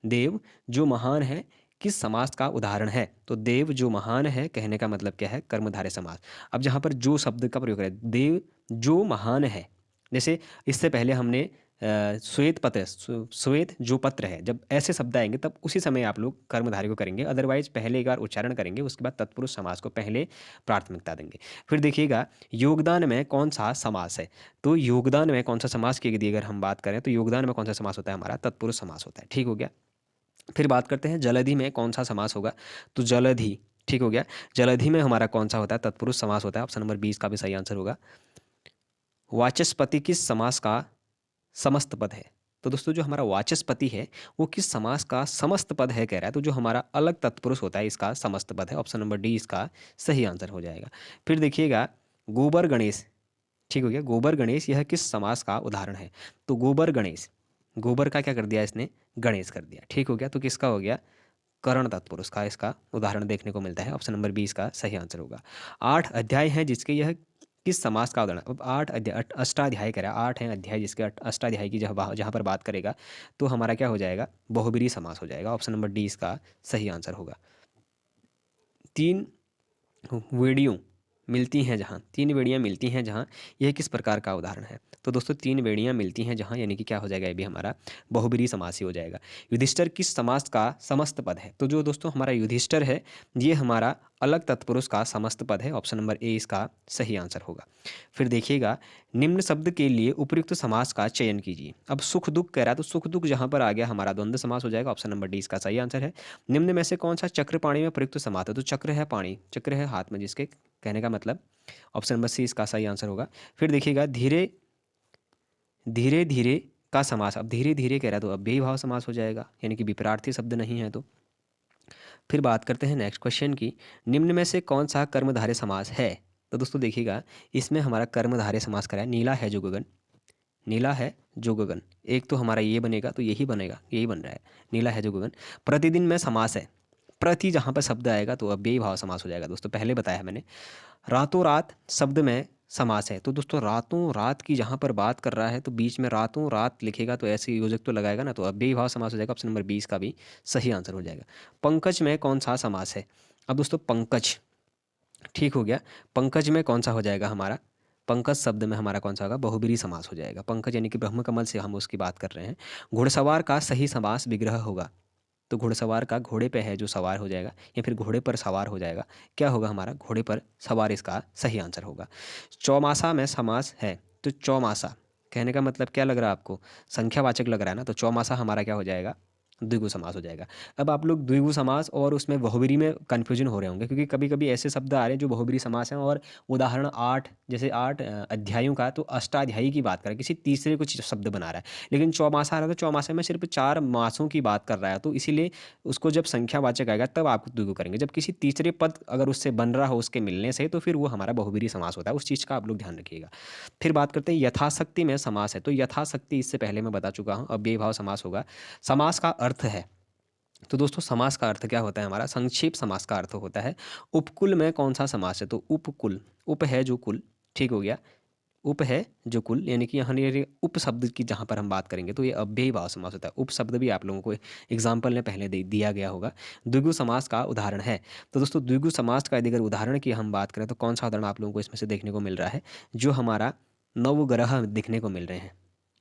देव जो महान है किस समास का उदाहरण है, तो देव जो महान है कहने का मतलब क्या है, कर्मधारय समास। अब जहाँ पर जो शब्द का प्रयोग करें, देव जो महान है, जैसे इससे पहले हमने श्वेत पत्र, श्वेत जो पत्र है, जब ऐसे शब्द आएंगे तब उसी समय आप लोग कर्मधारय को करेंगे, अदरवाइज पहले एक बार उच्चारण करेंगे उसके बाद तत्पुरुष समास को पहले प्राथमिकता देंगे। फिर देखिएगा, योगदान में कौन सा समास है, तो योगदान में कौन सा समास की यदि अगर हम बात करें तो योगदान में कौन सा समास होता है, हमारा तत्पुरुष समास होता है। ठीक हो गया, फिर बात करते हैं, जलधि में कौन सा समास होगा, तो जलधि, ठीक हो गया, जलधि में हमारा कौन सा होता है, तत्पुरुष समास होता है। ऑप्शन नंबर 20 का भी सही आंसर होगा। वाचस्पति किस समास का समस्त पद है, तो दोस्तों जो हमारा वाचस्पति है वो किस समास का समस्त पद है कह रहा है, तो जो हमारा अलग तत्पुरुष होता है इसका समस्त पद है। ऑप्शन नंबर डी इसका सही आंसर हो जाएगा। फिर देखिएगा, गोबर गणेश, ठीक हो गया, गोबर गणेश यह किस समास का उदाहरण है, तो गोबर गणेश, गोबर का क्या कर दिया इसने, गणेश कर दिया। ठीक हो गया, तो किसका हो गया, करण तत्पुरुष का इसका उदाहरण देखने को मिलता है। ऑप्शन नंबर 20 का सही आंसर होगा। 8 अध्याय हैं जिसके यह किस समास का उदाहरण? अब 8 अध्याय अष्टाध्याय कह रहा है, 8 हैं अध्याय जिसके अष्टाध्यायी की जहाँ पर बात करेगा तो हमारा क्या हो जाएगा? बहुब्रीहि समास हो जाएगा। ऑप्शन नंबर डी इसका सही आंसर होगा। 3 वेड़ियों मिलती हैं जहाँ, 3 वेड़ियाँ मिलती हैं जहाँ, यह किस प्रकार का उदाहरण है? तो दोस्तों 3 वेड़ियाँ मिलती हैं जहाँ यानी कि क्या हो जाएगा? ये भी हमारा बहुब्रीहि समास ही हो जाएगा। युधिष्ठिर किस समास का समस्त पद है? तो जो दोस्तों हमारा युधिष्ठिर है, ये हमारा अलग तत्पुरुष का समस्त पद है। ऑप्शन नंबर ए इसका सही आंसर होगा। फिर देखिएगा, निम्न शब्द के लिए उपयुक्त समास का चयन कीजिए। अब सुख दुख कह रहा है, तो सुख दुख जहाँ पर आ गया हमारा द्वंद्व समास हो जाएगा। ऑप्शन नंबर डी इसका सही आंसर है। निम्न में से कौन सा चक्र पाणी में प्रयुक्त समास है? तो चक्र है पाणी, चक्र है हाथ में, जिसके कहने का मतलब ऑप्शन नंबर सी इसका सही आंसर होगा। फिर देखिएगा, धीरे धीरे धीरे का समास, अब धीरे धीरे कह रहा है तो अव्ययी भाव समास हो जाएगा, यानी कि विपरार्थी शब्द नहीं है। तो फिर बात करते हैं नेक्स्ट क्वेश्चन की, निम्न में से कौन सा कर्मधारय समास है? तो दोस्तों देखिएगा, इसमें हमारा कर्मधारय समास करा है, नीला है जो गगन, नीला है जो गगन, एक तो हमारा ये बनेगा तो यही बनेगा, यही बन रहा है, नीला है जो गगन। प्रतिदिन में समास है, प्रति जहाँ पर शब्द आएगा तो अव्ययी भाव समास हो जाएगा। दोस्तों पहले बताया है मैंने। रातों रात शब्द में समास है, तो दोस्तों रातों रात की जहाँ पर बात कर रहा है तो बीच में रातों रात लिखेगा तो ऐसे योजक तो लगाएगा ना, तो अव्ययी भाव समास हो जाएगा। ऑप्शन नंबर 20 का भी सही आंसर हो जाएगा। पंकज में कौन सा समास है? अब दोस्तों पंकज ठीक हो गया, पंकज में कौन सा हो जाएगा हमारा? पंकज शब्द में हमारा कौन सा होगा? बहुब्रीहि समास हो जाएगा। पंकज यानी कि ब्रह्म कमल से हम उसकी बात कर रहे हैं। घुड़सवार का सही समास विग्रह होगा, तो घुड़सवार का घोड़े पे है जो सवार हो जाएगा, या फिर घोड़े पर सवार हो जाएगा। क्या होगा हमारा? घोड़े पर सवार इसका सही आंसर होगा। चौमासा में समास है, तो चौमासा कहने का मतलब क्या लग रहा है आपको? संख्यावाचक लग रहा है ना, तो चौमासा हमारा क्या हो जाएगा? द्विगु समास हो जाएगा। अब आप लोग द्विगु समास और उसमें बहुब्रीहि में कन्फ्यूजन हो रहे होंगे, क्योंकि कभी कभी ऐसे शब्द आ रहे हैं जो बहुब्रीहि समास हैं, और उदाहरण 8 जैसे 8 अध्यायों का तो अष्टाध्यायी की बात कर रहा है, किसी तीसरे कुछ शब्द बना रहा है। लेकिन चौमासा आ रहा है तो चौमासे में सिर्फ 4 मासों की बात कर रहा है, तो इसीलिए उसको जब संख्यावाचक आएगा तब आप द्विगु करेंगे। जब किसी तीसरे पद अगर उससे बन रहा हो उसके मिलने से, तो फिर वो हमारा बहुब्रीहि समास होता है। उस चीज़ का आप लोग ध्यान रखिएगा। फिर बात करते हैं यथाशक्ति में समास है, तो यथाशक्ति इससे पहले मैं बता चुका हूँ, अव्ययी भाव समास होगा। समास का अर्थ है, तो दोस्तों समास का अर्थ क्या होता है हमारा? संक्षेप समास का अर्थ होता है। उपकुल में कौन सा समास है? तो उपकुल, उप है जो कुल, ठीक हो गया, उप है जो कुल, यानी कि यहाँ ये उप शब्द की जहाँ पर हम बात करेंगे तो ये अव्ययी भाव समास होता है। उप शब्द भी आप लोगों को एग्जाम्पल ने पहले दिया गया होगा। द्विगु समास का उदाहरण है, तो दोस्तों द्विगु समास का यदि अगर उदाहरण की हम बात करें तो कौन सा उदाहरण आप लोगों को इसमें से देखने को मिल रहा है? जो हमारा नवग्रह दिखने को मिल रहे हैं,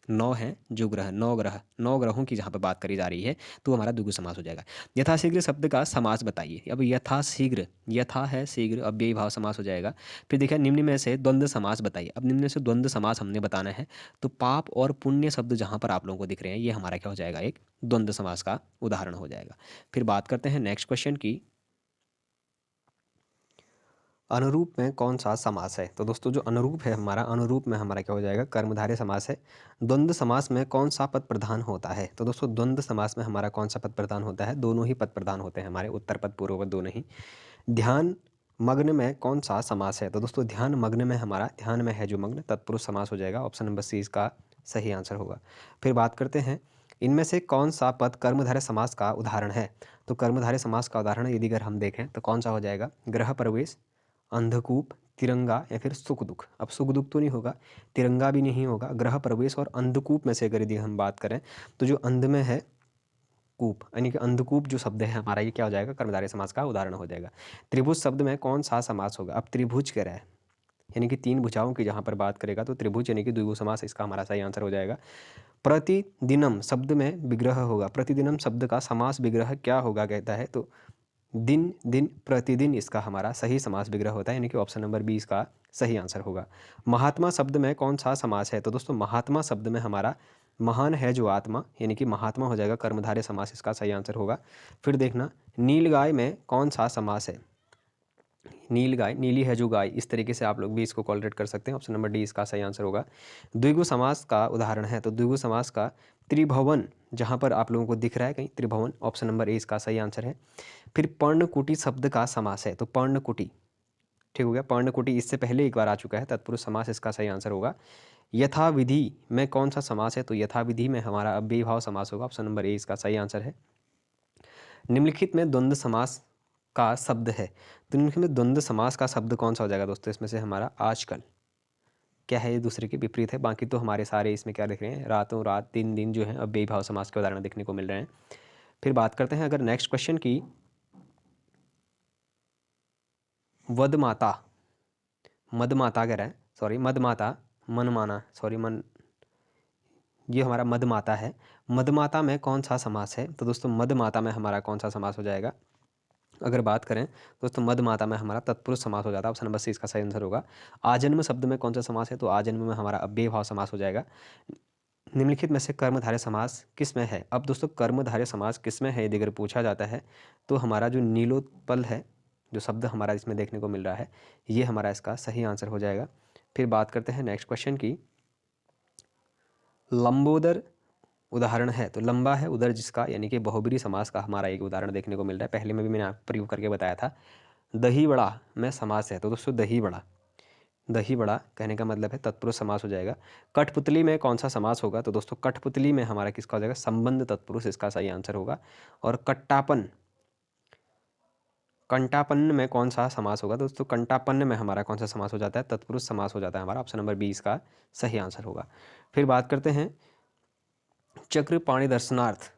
9 हैं जो ग्रह, 9 ग्रह, 9 ग्रहों की जहाँ पर बात करी जा रही है, तो हमारा द्विगु समास हो जाएगा। यथाशीघ्र शब्द का समास बताइए। अब यथाशीघ्र, यथा है शीघ्र, अव्ययी भाव समास हो जाएगा। फिर देखिए, निम्न में से द्वंद्व समास बताइए। अब निम्न में से द्वंद्व समास हमने बताना है, तो पाप और पुण्य शब्द जहाँ पर आप लोगों को दिख रहे हैं, ये हमारा क्या हो जाएगा? एक द्वंद्व समास का उदाहरण हो जाएगा। फिर बात करते हैं नेक्स्ट क्वेश्चन की, अनुरूप में कौन सा समास है? तो दोस्तों जो अनुरूप है हमारा, अनुरूप में हमारा क्या हो जाएगा? कर्मधारय समास है। द्वंद्व समास में कौन सा पद प्रधान होता है? तो दोस्तों द्वंद्व समास में हमारा कौन सा पद प्रधान होता है? दोनों ही पद प्रधान होते हैं हमारे, उत्तर पद पूर्व पद दोनों ही। ध्यान मग्न में कौन सा समास है? तो दोस्तों ध्यान मग्न में हमारा, ध्यान में है जो मग्न, तत्पुरुष समास हो जाएगा। ऑप्शन नंबर सी इसका सही आंसर होगा। फिर बात करते हैं, इनमें से कौन सा पद कर्मधारय समास का उदाहरण है? तो कर्मधारय समास का उदाहरण यदि अगर हम देखें तो कौन सा हो जाएगा? ग्रह प्रवेश, अंधकूप, तिरंगा, या फिर सुख दुख। अब सुख दुख तो नहीं होगा, तिरंगा भी नहीं होगा। ग्रह प्रवेश और अंधकूप में से अगर यदि हम बात करें तो जो अंध में है कूप, यानी कि अंधकूप जो शब्द है हमारा, ये क्या हो जाएगा? कर्मधारय समास का उदाहरण हो जाएगा। त्रिभुज शब्द में कौन सा समास होगा? अब त्रिभुज कह रहा है, यानी कि 3 भुजाओं की जहाँ पर बात करेगा तो त्रिभुज यानी कि द्विगु समास इसका हमारा सही आंसर हो जाएगा। प्रतिदिनम शब्द में विग्रह होगा, प्रतिदिनम शब्द का समास विग्रह क्या होगा कहता है? तो दिन, दिन, प्रतिदिन इसका हमारा सही समास विग्रह होता है, यानी कि ऑप्शन नंबर 20 का सही आंसर होगा। महात्मा शब्द में कौन सा समास है? तो दोस्तों महात्मा शब्द में हमारा महान है जो आत्मा, यानी कि महात्मा हो जाएगा, कर्मधारय समास इसका सही आंसर होगा। फिर देखना, नीलगाय में कौन सा समास है? नीलगाय, नीली है जो गाय, इस तरीके से आप लोग भी इसको कॉलरेट कर सकते हैं। ऑप्शन नंबर डी इसका सही आंसर होगा। द्विगु समास का उदाहरण है, तो द्विगु समास का त्रिभुवन जहाँ पर आप लोगों को दिख रहा है कहीं, त्रिभुवन, ऑप्शन नंबर ए इसका सही आंसर है। फिर पर्णकुटी शब्द का समास है, तो पर्णकुटी, ठीक हो गया, पर्णकुटी इससे पहले एक बार आ चुका है, तत्पुरुष समास इसका सही आंसर होगा। यथाविधि में कौन सा समास है? तो यथाविधि में हमारा अव्ययी भाव समास होगा। ऑप्शन नंबर ए इसका सही आंसर है। निम्नलिखित में द्वंद्व समास का शब्द है, तो निम्नलिखित में द्वंद्व समास का शब्द कौन सा हो जाएगा दोस्तों? इसमें से हमारा आजकल, क्या है, ये दूसरे के विपरीत है। बाकी तो हमारे सारे इसमें क्या दिख रहे हैं, रातों रात दिन दिन जो है अव्ययी भाव समास के उदाहरण देखने को मिल रहे हैं। फिर बात करते हैं अगर नेक्स्ट क्वेश्चन की, वदमाता, मदमाता कह रहा है, सॉरी मदमाता, मनमाना, सॉरी मन, ये हमारा मदमाता है। मदमाता में कौन सा समास है? तो दोस्तों मदमाता में हमारा कौन सा समास हो जाएगा? अगर बात करें दोस्तों मदमाता में हमारा तत्पुरुष समास हो जाता है। ऑप्शन नंबर सी इसका सही आंसर होगा। आजन्म शब्द में कौन सा समास है? तो आजन्म में हमारा अव्ययी भाव समास हो जाएगा। निम्नलिखित में से कर्मधारय समास किस में है? अब दोस्तों कर्मधारय समास किस में है यदि अगर पूछा जाता है तो हमारा जो नीलोत्पल है, जो शब्द हमारा इसमें देखने को मिल रहा है, ये हमारा इसका सही आंसर हो जाएगा। फिर बात करते हैं नेक्स्ट क्वेश्चन की, लंबोदर उदाहरण है। तो लंबा है उदर जिसका, यानी कि बहुब्रीहि समास का हमारा एक उदाहरण देखने को मिल रहा है। पहले में भी मैंने आपको प्रयोग करके बताया था। दही बड़ा में समास है। तो दोस्तों दही बड़ा, दही बड़ा कहने का मतलब है तत्पुरुष समास हो जाएगा। कठपुतली में कौन सा समास होगा? तो दोस्तों कठपुतली में हमारा किसका हो जाएगा? संबंध तत्पुरुष इसका सही आंसर होगा। और कट्टापन, कंटापन्न में कौन सा समास होगा? दोस्तों कंटापन्न में हमारा कौन सा समास हो जाता है? तत्पुरुष समास हो जाता है हमारा। ऑप्शन नंबर 20 का सही आंसर होगा। फिर बात करते हैं चक्र पाणि दर्शनार्थ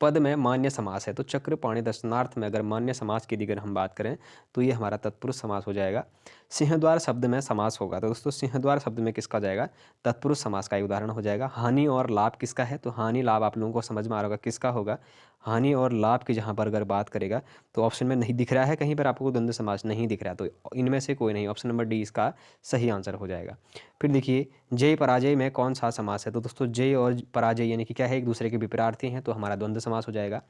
पद में मान्य समास है। तो चक्र पाणि दर्शनार्थ में अगर मान्य समास की अगर हम बात करें तो ये हमारा तत्पुरुष समास हो जाएगा। सिंहद्वार शब्द में समास होगा। तो दोस्तों सिंहद्वार शब्द में किसका जाएगा? तत्पुरुष समास का एक उदाहरण हो जाएगा। हानि और लाभ किसका है? तो हानि लाभ आप लोगों को समझ में आ रहा होगा किसका होगा। हानि और लाभ की जहाँ पर अगर बात करेगा तो ऑप्शन में नहीं दिख रहा है, कहीं पर आपको द्वंद्व समास नहीं दिख रहा, तो इनमें से कोई नहीं। ऑप्शन नंबर डी इसका सही आंसर हो जाएगा। फिर देखिए जय पराजय में कौन सा समास है? तो दोस्तों जय और पराजय यानी कि क्या है, एक दूसरे के विपरीतार्थी हैं, तो हमारा द्वंद्व समास हो जाएगा।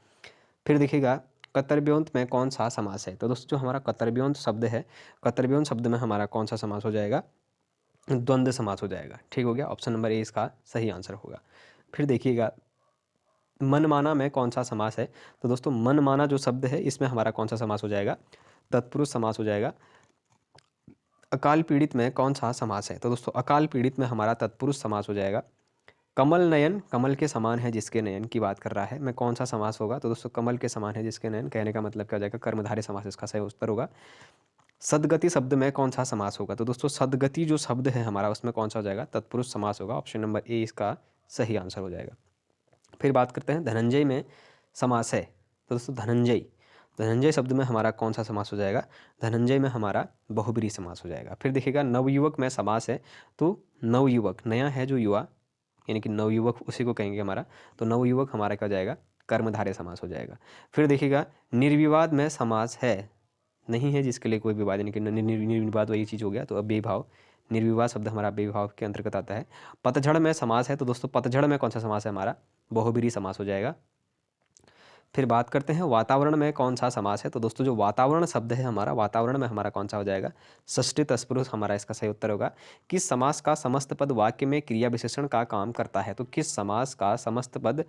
फिर देखिएगा कतर्ब्योंत में कौन सा समास है? तो दोस्तों जो हमारा कतर्ब्योंत शब्द है, कतर्ब्योंत शब्द में हमारा कौन सा समास हो जाएगा? द्वंद्व समास हो जाएगा। ठीक हो गया, ऑप्शन नंबर ए इसका सही आंसर होगा। फिर देखिएगा मनमाना में कौन सा समास है? तो दोस्तों मनमाना जो शब्द है इसमें हमारा कौन सा समास हो जाएगा? तत्पुरुष समास हो जाएगा। अकाल पीड़ित में कौन सा समास है? तो दोस्तों अकाल पीड़ित में हमारा तत्पुरुष समास हो जाएगा। कमल नयन, कमल के समान है जिसके नयन की बात कर रहा है, में कौन सा समास होगा? तो दोस्तों कमल के समान है जिसके नयन कहने का मतलब क्या हो जाएगा? कर्मधारय समास इसका सही उत्तर होगा। सदगति शब्द में कौन सा समास होगा? तो दोस्तों सदगति जो शब्द है हमारा उसमें कौन सा हो जाएगा? तत्पुरुष समास होगा। ऑप्शन नंबर ए इसका सही आंसर हो जाएगा। फिर बात करते हैं धनंजय में समास है। तो दोस्तों धनंजय, धनंजय शब्द में हमारा कौन सा समास हो जाएगा? धनंजय में हमारा बहुब्रीहि समास हो जाएगा। फिर देखिएगा नवयुवक में समास है। तो नवयुवक नया है जो युवा, यानी कि नवयुवक उसी को कहेंगे हमारा, तो नवयुवक हमारा क्या हो जाएगा? कर्मधारय समास हो जाएगा। फिर देखिएगा निर्विवाद में समास है, नहीं है जिसके लिए कोई विवाद, यानी कि निर्विवाद वही चीज़ हो गया। तो अब बेभाव, निर्विवाद शब्द हमारा बेभाव के अंतर्गत आता है। पतझड़ में समास है। तो दोस्तों पतझड़ में कौन सा समास है? हमारा बहुब्रीहि समास हो जाएगा। फिर बात करते हैं वातावरण में कौन सा समास है। तो दोस्तों जो वातावरण शब्द है हमारा, वातावरण में हमारा कौन सा हो जाएगा? षष्ठी तत्पुरुष हमारा इसका सही उत्तर होगा। किस समास का समस्त पद वाक्य में क्रिया विशेषण का काम करता है? तो किस समास का समस्त पद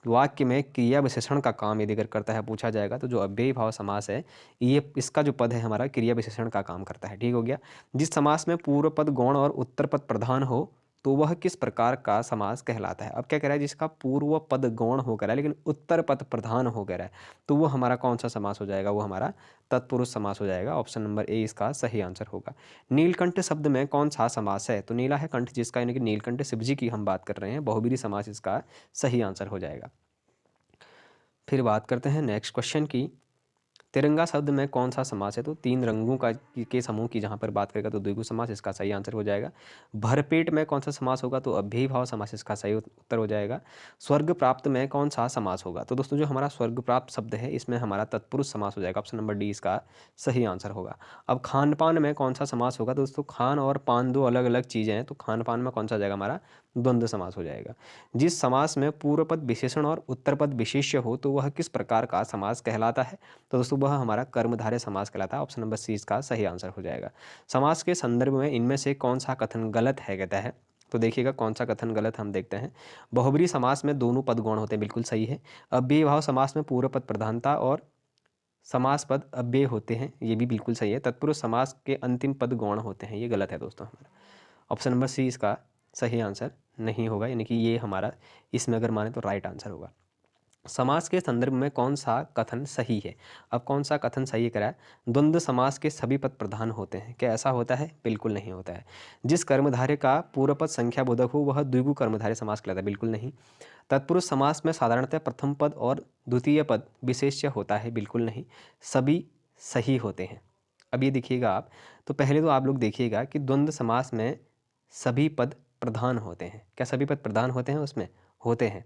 वाक्य में क्रिया विशेषण का काम यदि अगर करता है पूछा जाएगा, तो जो अव्ययी भाव समास है ये इसका जो पद है हमारा क्रिया विशेषण का काम करता है। ठीक हो गया। जिस समास में पूर्व पद गौण और उत्तर पद प्रधान हो तो वह किस प्रकार का समास कहलाता है? अब क्या कह रहा है, जिसका पूर्व पद गौण होकर है लेकिन उत्तर पद प्रधान होकर है, तो वो हमारा कौन सा समास हो जाएगा? वो हमारा तत्पुरुष समास हो जाएगा। ऑप्शन नंबर ए इसका सही आंसर होगा। नीलकंठ शब्द में कौन सा समास है? तो नीला है कंठ जिसका, यानी कि नीलकंठ शिव जी की हम बात कर रहे हैं, बहुब्रीहि समास इसका सही आंसर हो जाएगा। फिर बात करते हैं नेक्स्ट क्वेश्चन की, तिरंगा शब्द में कौन सा समास है? तो तीन रंगों का के समूह की जहाँ पर बात करेगा तो द्विगु समास इसका सही आंसर हो जाएगा। भरपेट में कौन सा समास होगा? तो अव्ययी भाव समास इसका सही उत्तर हो जाएगा। स्वर्ग प्राप्त में कौन सा समास होगा? तो दोस्तों जो हमारा स्वर्ग प्राप्त शब्द है इसमें हमारा तत्पुरुष समास हो जाएगा। ऑप्शन नंबर डी इसका सही आंसर होगा। अब खान पान में कौन सा समास होगा? दोस्तों खान और पान दो अलग अलग चीज़ें हैं, तो खान पान में कौन सा हो जाएगा? हमारा द्वंद्व समास हो जाएगा। जिस समास में पूर्व पद विशेषण और उत्तर पद विशेष्य हो तो वह किस प्रकार का समास कहलाता है? तो दोस्तों वह हमारा कर्मधारय समास कहलाता है। ऑप्शन नंबर सी इसका सही आंसर हो जाएगा। समास के संदर्भ में इनमें से कौन सा कथन गलत है कहता है? तो देखिएगा कौन सा कथन गलत हम देखते हैं। बहुब्रीहि समास में दोनों पद गौण होते हैं, बिल्कुल सही है। अव्ययी भाव समास में पूर्व पद प्रधानता और समास पद अव्यय होते हैं, ये भी बिल्कुल सही है। तत्पुरुष समास के अंतिम पद गौण होते हैं, ये गलत है दोस्तों हमारा। ऑप्शन नंबर सी इसका सही आंसर नहीं होगा, यानी कि ये हमारा इसमें अगर माने तो राइट आंसर होगा। समास के संदर्भ में कौन सा कथन सही है? अब कौन सा कथन सही करा है? द्वंद्व समास के सभी पद प्रधान होते हैं। क्या ऐसा होता है? बिल्कुल नहीं होता है। जिस कर्मधारय का पूर्व पद संख्या बोधक हो वह द्विगु कर्मधारय समास कहलाता है। बिल्कुल नहीं। तत्पुरुष समास में साधारणतः प्रथम पद और द्वितीय पद विशेष्य होता है। बिल्कुल नहीं। सभी सही होते हैं। अब ये देखिएगा आप, तो पहले तो आप लोग देखिएगा कि द्वंद्व समास में सभी पद प्रधान होते हैं। क्या सभी पद प्रधान होते हैं? उसमें होते हैं।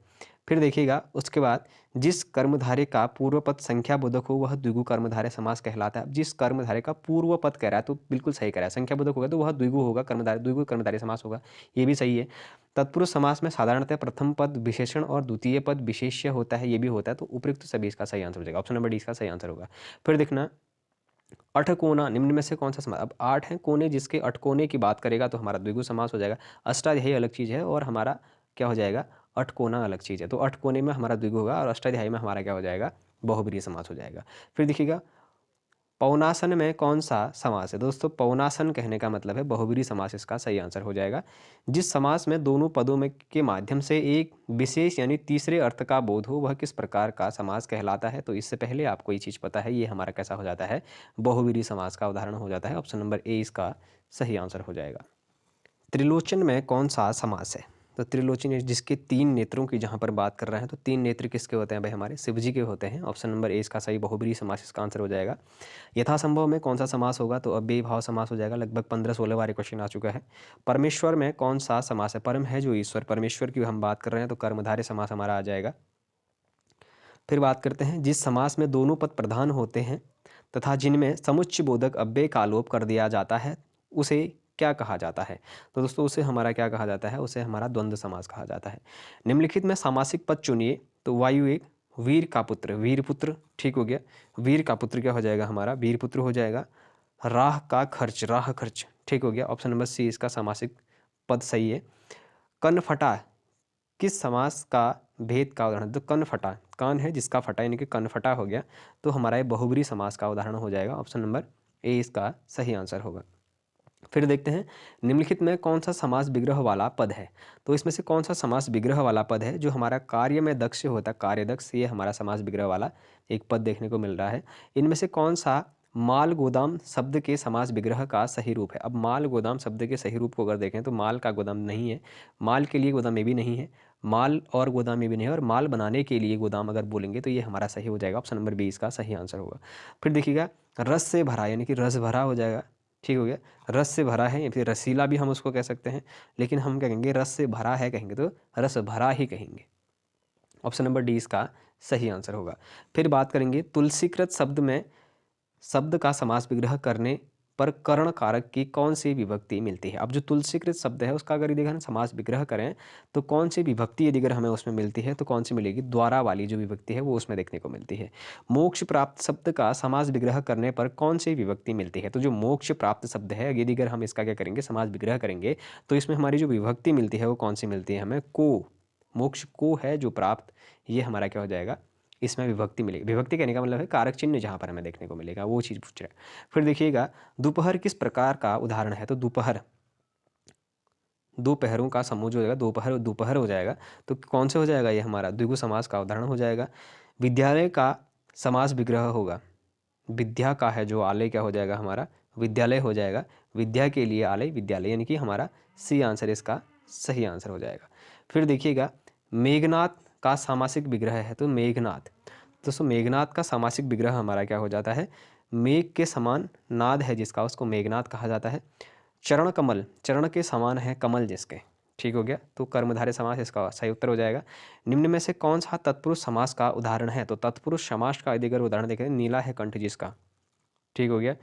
फिर देखिएगा उसके बाद, जिस कर्मधारय का पूर्व पद संख्या बोधक हो वह द्विगु कर्मधारय समास कहलाता है। अब जिस कर्मधारय का पूर्व पद कह रहा है तो बिल्कुल सही कह रहा है, संख्या बोधक होगा तो वह द्विगु होगा, कर्मधारय द्विगु कर्मधारय समास होगा, ये भी सही है। तत्पुरुष समास में साधारणतः प्रथम पद विशेषण और द्वितीय पद विशेष्य होता है, ये भी होता है। तो उपयुक्त सभी इसका सही आंसर हो जाएगा। ऑप्शन नंबर डी इसका सही आंसर होगा। फिर देखना, अठकोना निम्न में से कौन सा समास? अब 8 हैं कोने, जिसके अठकोने की बात करेगा तो हमारा द्विगु समास हो जाएगा। अष्टाध्यायी अलग चीज़ है और हमारा क्या हो जाएगा? अठकोना अलग चीज़ है। तो अठकोने में हमारा द्विगु होगा और अष्टाध्यायी में हमारा क्या हो जाएगा? बहुब्रीहि समास हो जाएगा। फिर देखिएगा, पौनासन में कौन सा समास है? दोस्तों पौनासन कहने का मतलब है बहुब्रीहि समास, इसका सही आंसर हो जाएगा। जिस समास में दोनों पदों में के माध्यम से एक विशेष यानी तीसरे अर्थ का बोध हो वह किस प्रकार का समास कहलाता है? तो इससे पहले आपको ये चीज़ पता है, ये हमारा कैसा हो जाता है? बहुब्रीहि समास का उदाहरण हो जाता है। ऑप्शन नंबर ए इसका सही आंसर हो जाएगा। त्रिलोचन में कौन सा समास है? तो त्रिलोचन जिसके 3 नेत्रों की जहाँ पर बात कर रहे हैं, तो 3 नेत्र किसके होते हैं भाई? हमारे शिव जी के होते हैं। ऑप्शन नंबर ए इसका सही बहुब्रीहि समास इसका आंसर हो जाएगा। यथासंभव में कौन सा समास होगा? तो अव्ययी भाव समास हो जाएगा। लगभग 15-16 बार क्वेश्चन आ चुका है। परमेश्वर में कौन सा समास है? परम है जो ईश्वर, परमेश्वर की हम बात कर रहे हैं तो कर्मधारय समास हमारा आ जाएगा। फिर बात करते हैं, जिस समास में दोनों पद प्रधान होते हैं तथा जिनमें समुच्चय बोधक अव्यय का लोप कर दिया जाता है उसे क्या कहा जाता है? तो दोस्तों उसे हमारा क्या कहा जाता है? उसे हमारा द्वंद्व समास कहा जाता है। निम्नलिखित में सामासिक पद चुनिए। तो वायु एक, वीर का पुत्र, वीर पुत्र ठीक हो गया। वीर का पुत्र क्या हो जाएगा? हमारा वीर पुत्र हो जाएगा। राह का खर्च, राह खर्च ठीक हो गया। ऑप्शन नंबर सी इसका सामासिक पद सही है। कनफटा किस समास का भेद का उदाहरण? तो कनफटा, कान है जिसका फटा यानी कि कनफटा हो गया, तो हमारा ये बहुब्रीहि समास का उदाहरण हो जाएगा। ऑप्शन नंबर ए इसका सही आंसर होगा। फिर देखते हैं, निम्नलिखित में कौन सा समास विग्रह वाला पद है? तो इसमें से कौन सा समास विग्रह वाला पद है जो हमारा कार्य में दक्ष होता है? कार्य दक्ष, ये हमारा समास विग्रह वाला एक पद देखने को मिल रहा है। इनमें से कौन सा माल गोदाम शब्द के समास विग्रह का सही रूप है? अब माल गोदाम शब्द के सही रूप को अगर देखें तो माल का गोदाम नहीं है, माल के लिए गोदाम ये भी नहीं है, माल और गोदाम ये भी नहीं है, और माल बनाने के लिए गोदाम अगर बोलेंगे तो ये हमारा सही हो जाएगा। ऑप्शन नंबर बी इसका सही आंसर होगा। फिर देखिएगा, रस से भरा यानी कि रस भरा हो जाएगा। ठीक हो गया। रस से भरा है या फिर रसीला भी हम उसको कह सकते हैं, लेकिन हम क्या कहेंगे? रस से भरा है कहेंगे तो रस भरा ही कहेंगे। ऑप्शन नंबर डी इसका सही आंसर होगा। फिर बात करेंगे, तुलसीकृत शब्द में शब्द का समास विग्रह करने पर कर्ण कारक की कौन सी विभक्ति मिलती है? अब जो तुलसीकृत शब्द है उसका अगर यदि हम समास विग्रह करें तो कौन सी विभक्ति यदि अगर हमें उसमें मिलती है तो कौन सी मिलेगी? द्वारा वाली जो विभक्ति है वो उसमें देखने को मिलती है। मोक्ष प्राप्त शब्द का समास विग्रह करने पर कौन सी विभक्ति मिलती है? तो जो मोक्ष प्राप्त शब्द है यदि अगर हम इसका क्या करेंगे? समास विग्रह करेंगे तो इसमें हमारी जो विभक्ति मिलती है वो कौन सी मिलती है हमें? को, मोक्ष को है जो प्राप्त, ये हमारा क्या हो जाएगा? इसमें विभक्ति मिलेगी। विभक्ति कहने का मतलब है कारक चिन्ह जहाँ पर हमें देखने को मिलेगा, वो चीज़ पूछ रहा है। फिर देखिएगा, दोपहर किस प्रकार का उदाहरण है? तो दोपहर, दोपहरों का समूह जो होगा दोपहर, दोपहर हो जाएगा। तो कौन से हो जाएगा? ये हमारा द्विगु समास का उदाहरण हो जाएगा। विद्यालय का समास विग्रह होगा, विद्या का है जो आलय क्या हो जाएगा? हमारा विद्यालय हो जाएगा। विद्या के लिए आलय विद्यालय, यानी कि हमारा सी आंसर इसका सही आंसर हो जाएगा। फिर देखिएगा, मेघनाथ का सामासिक विग्रह है, तो मेघनाथ, दोस्तों मेघनाथ का सामासिक विग्रह हमारा क्या हो जाता है? मेघ के समान नाद है जिसका, उसको मेघनाथ कहा जाता है। चरण कमल, चरण के समान है कमल जिसके, ठीक हो गया। तो कर्मधारय समास इसका सही उत्तर हो जाएगा। निम्न में से कौन सा तत्पुरुष समास का उदाहरण है? तो तत्पुरुष समास का यदि अगर उदाहरण देखें, नीला है कंठ जिसका, ठीक हो गया।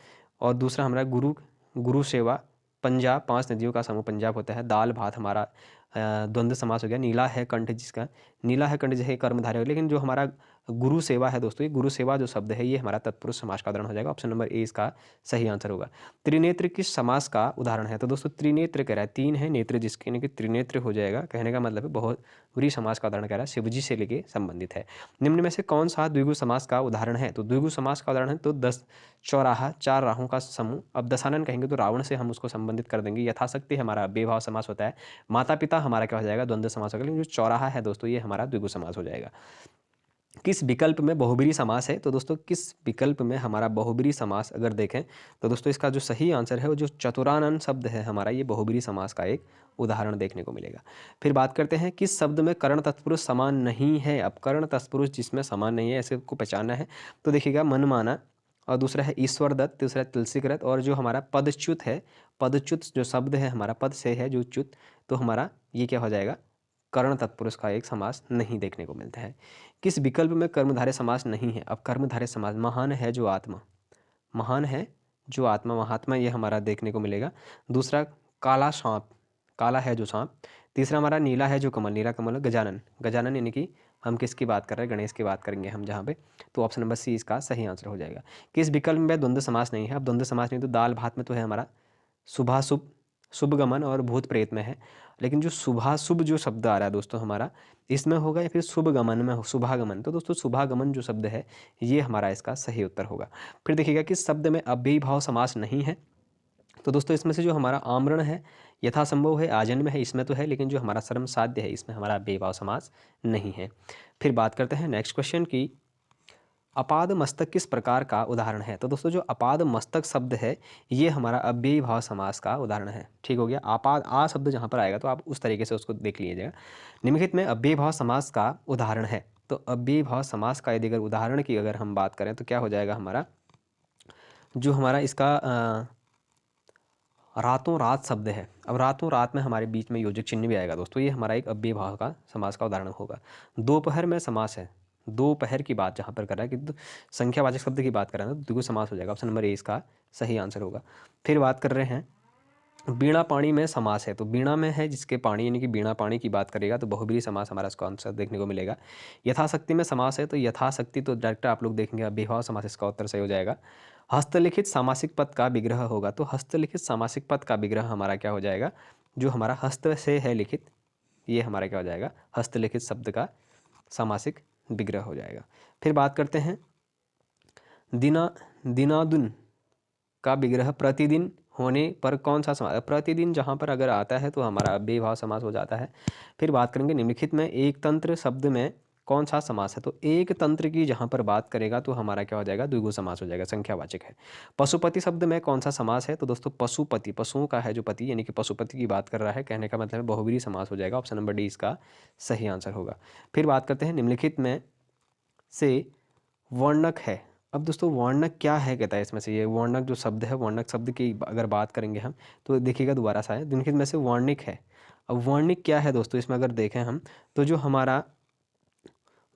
और दूसरा हमारा गुरु, गुरु सेवा, पंजाब, 5 नदियों का समूह पंजाब होता है। दाल भात हमारा द्वंद्व समास हो गया। नीला है कंठ जिसका, नीला है कंठ जैसे कर्मधारय, लेकिन जो हमारा गुरु सेवा है दोस्तों, ये गुरु सेवा जो शब्द है ये हमारा तत्पुरुष समास का उदाहरण हो जाएगा। ऑप्शन नंबर ए इसका सही आंसर होगा। त्रिनेत्र किस समास का उदाहरण है? तो दोस्तों त्रिनेत्र कह रहा है, 3 है नेत्र जिसके, यानी कि त्रिनेत्र हो जाएगा। कहने का मतलब है बहुत बुरी समास का उदाहरण कह रहा है, शिवजी से लेके संबंधित है। निम्न में से कौन सा द्विगु समास का उदाहरण है? तो द्विगु समास का उदाहरण है तो 10 चौराहा, 4 राहों का समूह। अब दशानन कहेंगे तो रावण से हम उसको संबंधित कर देंगे। यथाशक्ति हमारा बेभाव समास होता है। माता पिता हमारा क्या हो जाएगा? द्वंद्व समास होगा। लेकिन जो चौराहा है दोस्तों ये हमारा द्विगु समास हो जाएगा। किस विकल्प में बहुब्रीहि समास है? तो दोस्तों किस विकल्प में हमारा बहुब्रीहि समास अगर देखें तो दोस्तों इसका जो सही आंसर है वो जो चतुरानन शब्द है हमारा, ये बहुब्रीहि समास का एक उदाहरण देखने को मिलेगा। फिर बात करते हैं किस शब्द में कर्ण तत्पुरुष समान नहीं है? अब कर्ण तत्पुरुष जिसमें समान नहीं है ऐसे को पहचानना है तो देखिएगा मनमाना, और दूसरा है ईश्वर दत्त, तीसरा है तुलसीकृत, और जो हमारा पदच्युत है, पदच्युत जो शब्द है हमारा पद से है जो च्युत, तो हमारा ये क्या हो जाएगा? कर्ण तत्पुरुष का एक समास नहीं देखने को मिलता है। किस विकल्प में कर्मधारय समास नहीं है? अब कर्मधारय समास, महान है जो आत्मा, महान है जो आत्मा, महात्मा, ये हमारा देखने को मिलेगा। दूसरा काला सांप, काला है जो सांप। तीसरा हमारा नीला है जो कमल, नीला कमल। गजानन, गजानन यानी कि हम किसकी बात कर रहे हैं? गणेश की बात करेंगे हम जहाँ पे, तो ऑप्शन नंबर सी इसका सही आंसर हो जाएगा। किस विकल्प में द्वंद्व समास नहीं है? अब द्वंद्व समास नहीं तो दाल भात में तो है हमारा शुभाशुभ, शुभगमन और भूत प्रेत में है, लेकिन जो शुभाशुभ जो शब्द आ रहा है दोस्तों हमारा, इसमें होगा या फिर शुभगमन में हो, शुभागमन, तो दोस्तों शुभागमन जो शब्द है ये हमारा इसका सही उत्तर होगा। फिर देखिएगा किस शब्द में अव्ययीभाव समास नहीं है? तो दोस्तों इसमें से जो हमारा आमरण है, यथासंभव है, आजन्म है, इसमें तो है, लेकिन जो हमारा श्रम साध्य है इसमें हमारा अव्ययीभाव समास नहीं है। फिर बात करते हैं नेक्स्ट क्वेश्चन की, अपाद मस्तक किस प्रकार का उदाहरण है? तो दोस्तों जो अपाद मस्तक शब्द है ये हमारा अव्ययी भाव समास का उदाहरण है। ठीक हो गया। आपाद आ शब्द जहाँ पर आएगा तो आप उस तरीके से उसको देख लीजिएगा। निम्नलिखित में अव्ययी भाव समास का उदाहरण है, तो अव्ययी भाव समास का यदि अगर उदाहरण की अगर हम बात करें तो क्या हो जाएगा हमारा, जो हमारा इसका रातों रात शब्द है। अब रातों रात में हमारे बीच में योजक चिन्ह भी आएगा दोस्तों, ये हमारा एक अव्ययी भाव का समास का उदाहरण होगा। दोपहर में समास है, दोपहर की बात जहाँ पर कर रहा है कि संख्यावाचक शब्द की बात कर रहे हैं तो द्विगु समास हो जाएगा, ऑप्शन नंबर ए इसका सही आंसर होगा। फिर बात कर रहे हैं बीणा पाणी में समास है, तो बीणा में है जिसके पाणी यानी कि बीणा पाणी की बात करेगा तो बहुब्रीहि समास हमारा इसका आंसर देखने को मिलेगा। यथाशक्ति में समास है तो यथाशक्ति तो डायरेक्ट आप लोग देखेंगे अव्ययीभाव समास इसका उत्तर सही हो जाएगा। हस्तलिखित सामासिक पद का विग्रह होगा, तो हस्तलिखित सामासिक पद का विग्रह हमारा क्या हो जाएगा? जो हमारा हस्त से है लिखित, ये हमारा क्या हो जाएगा? हस्तलिखित शब्द का सामासिक विग्रह हो जाएगा। फिर बात करते हैं दिना, दिनादुन का विग्रह प्रतिदिन होने पर कौन सा समास? प्रतिदिन जहाँ पर अगर आता है तो हमारा अव्ययी भाव समास हो जाता है। फिर बात करेंगे निम्नलिखित में एक तंत्र शब्द में कौन सा समास है? तो एक तंत्र की जहाँ पर बात करेगा तो हमारा क्या हो जाएगा? द्विगु समास हो जाएगा, संख्यावाचक है। पशुपति शब्द में कौन सा समास है? तो दोस्तों पशुपति, पशुओं का है जो पति यानी कि पशुपति की बात कर रहा है, कहने का मतलब है बहुब्रीहि समास हो जाएगा, ऑप्शन नंबर डी इसका सही आंसर होगा। फिर बात करते हैं निम्नलिखित में से वर्णक है। अब दोस्तों वर्णक क्या है कहता है इसमें से, ये वर्णक जो शब्द है, वर्णक शब्द की अगर बात करेंगे हम तो देखिएगा दोबारा सा है, निम्नलिखित में से वर्णिक है। अब वर्णिक क्या है दोस्तों, इसमें अगर देखें हम तो जो हमारा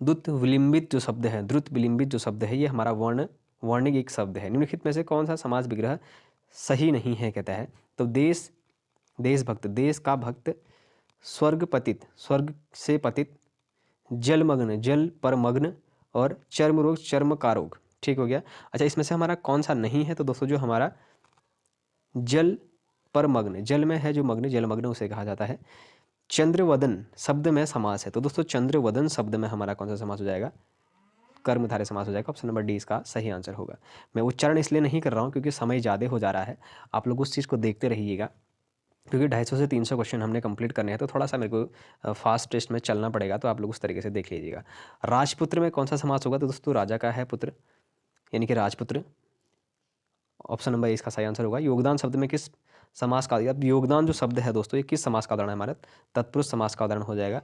द्रुत विलंबित जो शब्द है, द्रुत विलंबित जो शब्द है ये हमारा वर्णिक एक शब्द है। निम्नलिखित में से कौन सा समास विग्रह सही नहीं है कहता है? तो देश, देशभक्त, देश का भक्त, स्वर्ग पतित, स्वर्ग से पतित, जलमग्न, जल पर मग्न, और चर्म रोग, चर्म का रोग। ठीक हो गया। अच्छा इसमें से हमारा कौन सा नहीं है? तो दोस्तों जो हमारा जल पर मग्न, जल में है जो मग्न, जलमग्न उसे कहा जाता है। चंद्रवदन शब्द में समास है, तो दोस्तों चंद्रवदन शब्द में हमारा कौन सा समास हो जाएगा? कर्मधारय समास हो जाएगा, ऑप्शन नंबर डी इसका सही आंसर होगा। मैं उच्चारण इसलिए नहीं कर रहा हूँ क्योंकि समय ज़्यादा हो जा रहा है, आप लोग उस चीज़ को देखते रहिएगा, क्योंकि 250 से 300 क्वेश्चन हमने कंप्लीट करने हैं तो थोड़ा सा मेरे को फास्ट टेस्ट में चलना पड़ेगा, तो आप लोग उस तरीके से देख लीजिएगा। राजपुत्र में कौन सा समास होगा? तो दोस्तों राजा का है पुत्र यानी कि राजपुत्र, ऑप्शन नंबर ए इसका सही आंसर होगा। योगदान शब्द में किस समास का? अब योगदान जो शब्द है दोस्तों ये किस समास का उदाहरण है? हमारा तत्पुरुष समास का उदाहरण हो जाएगा।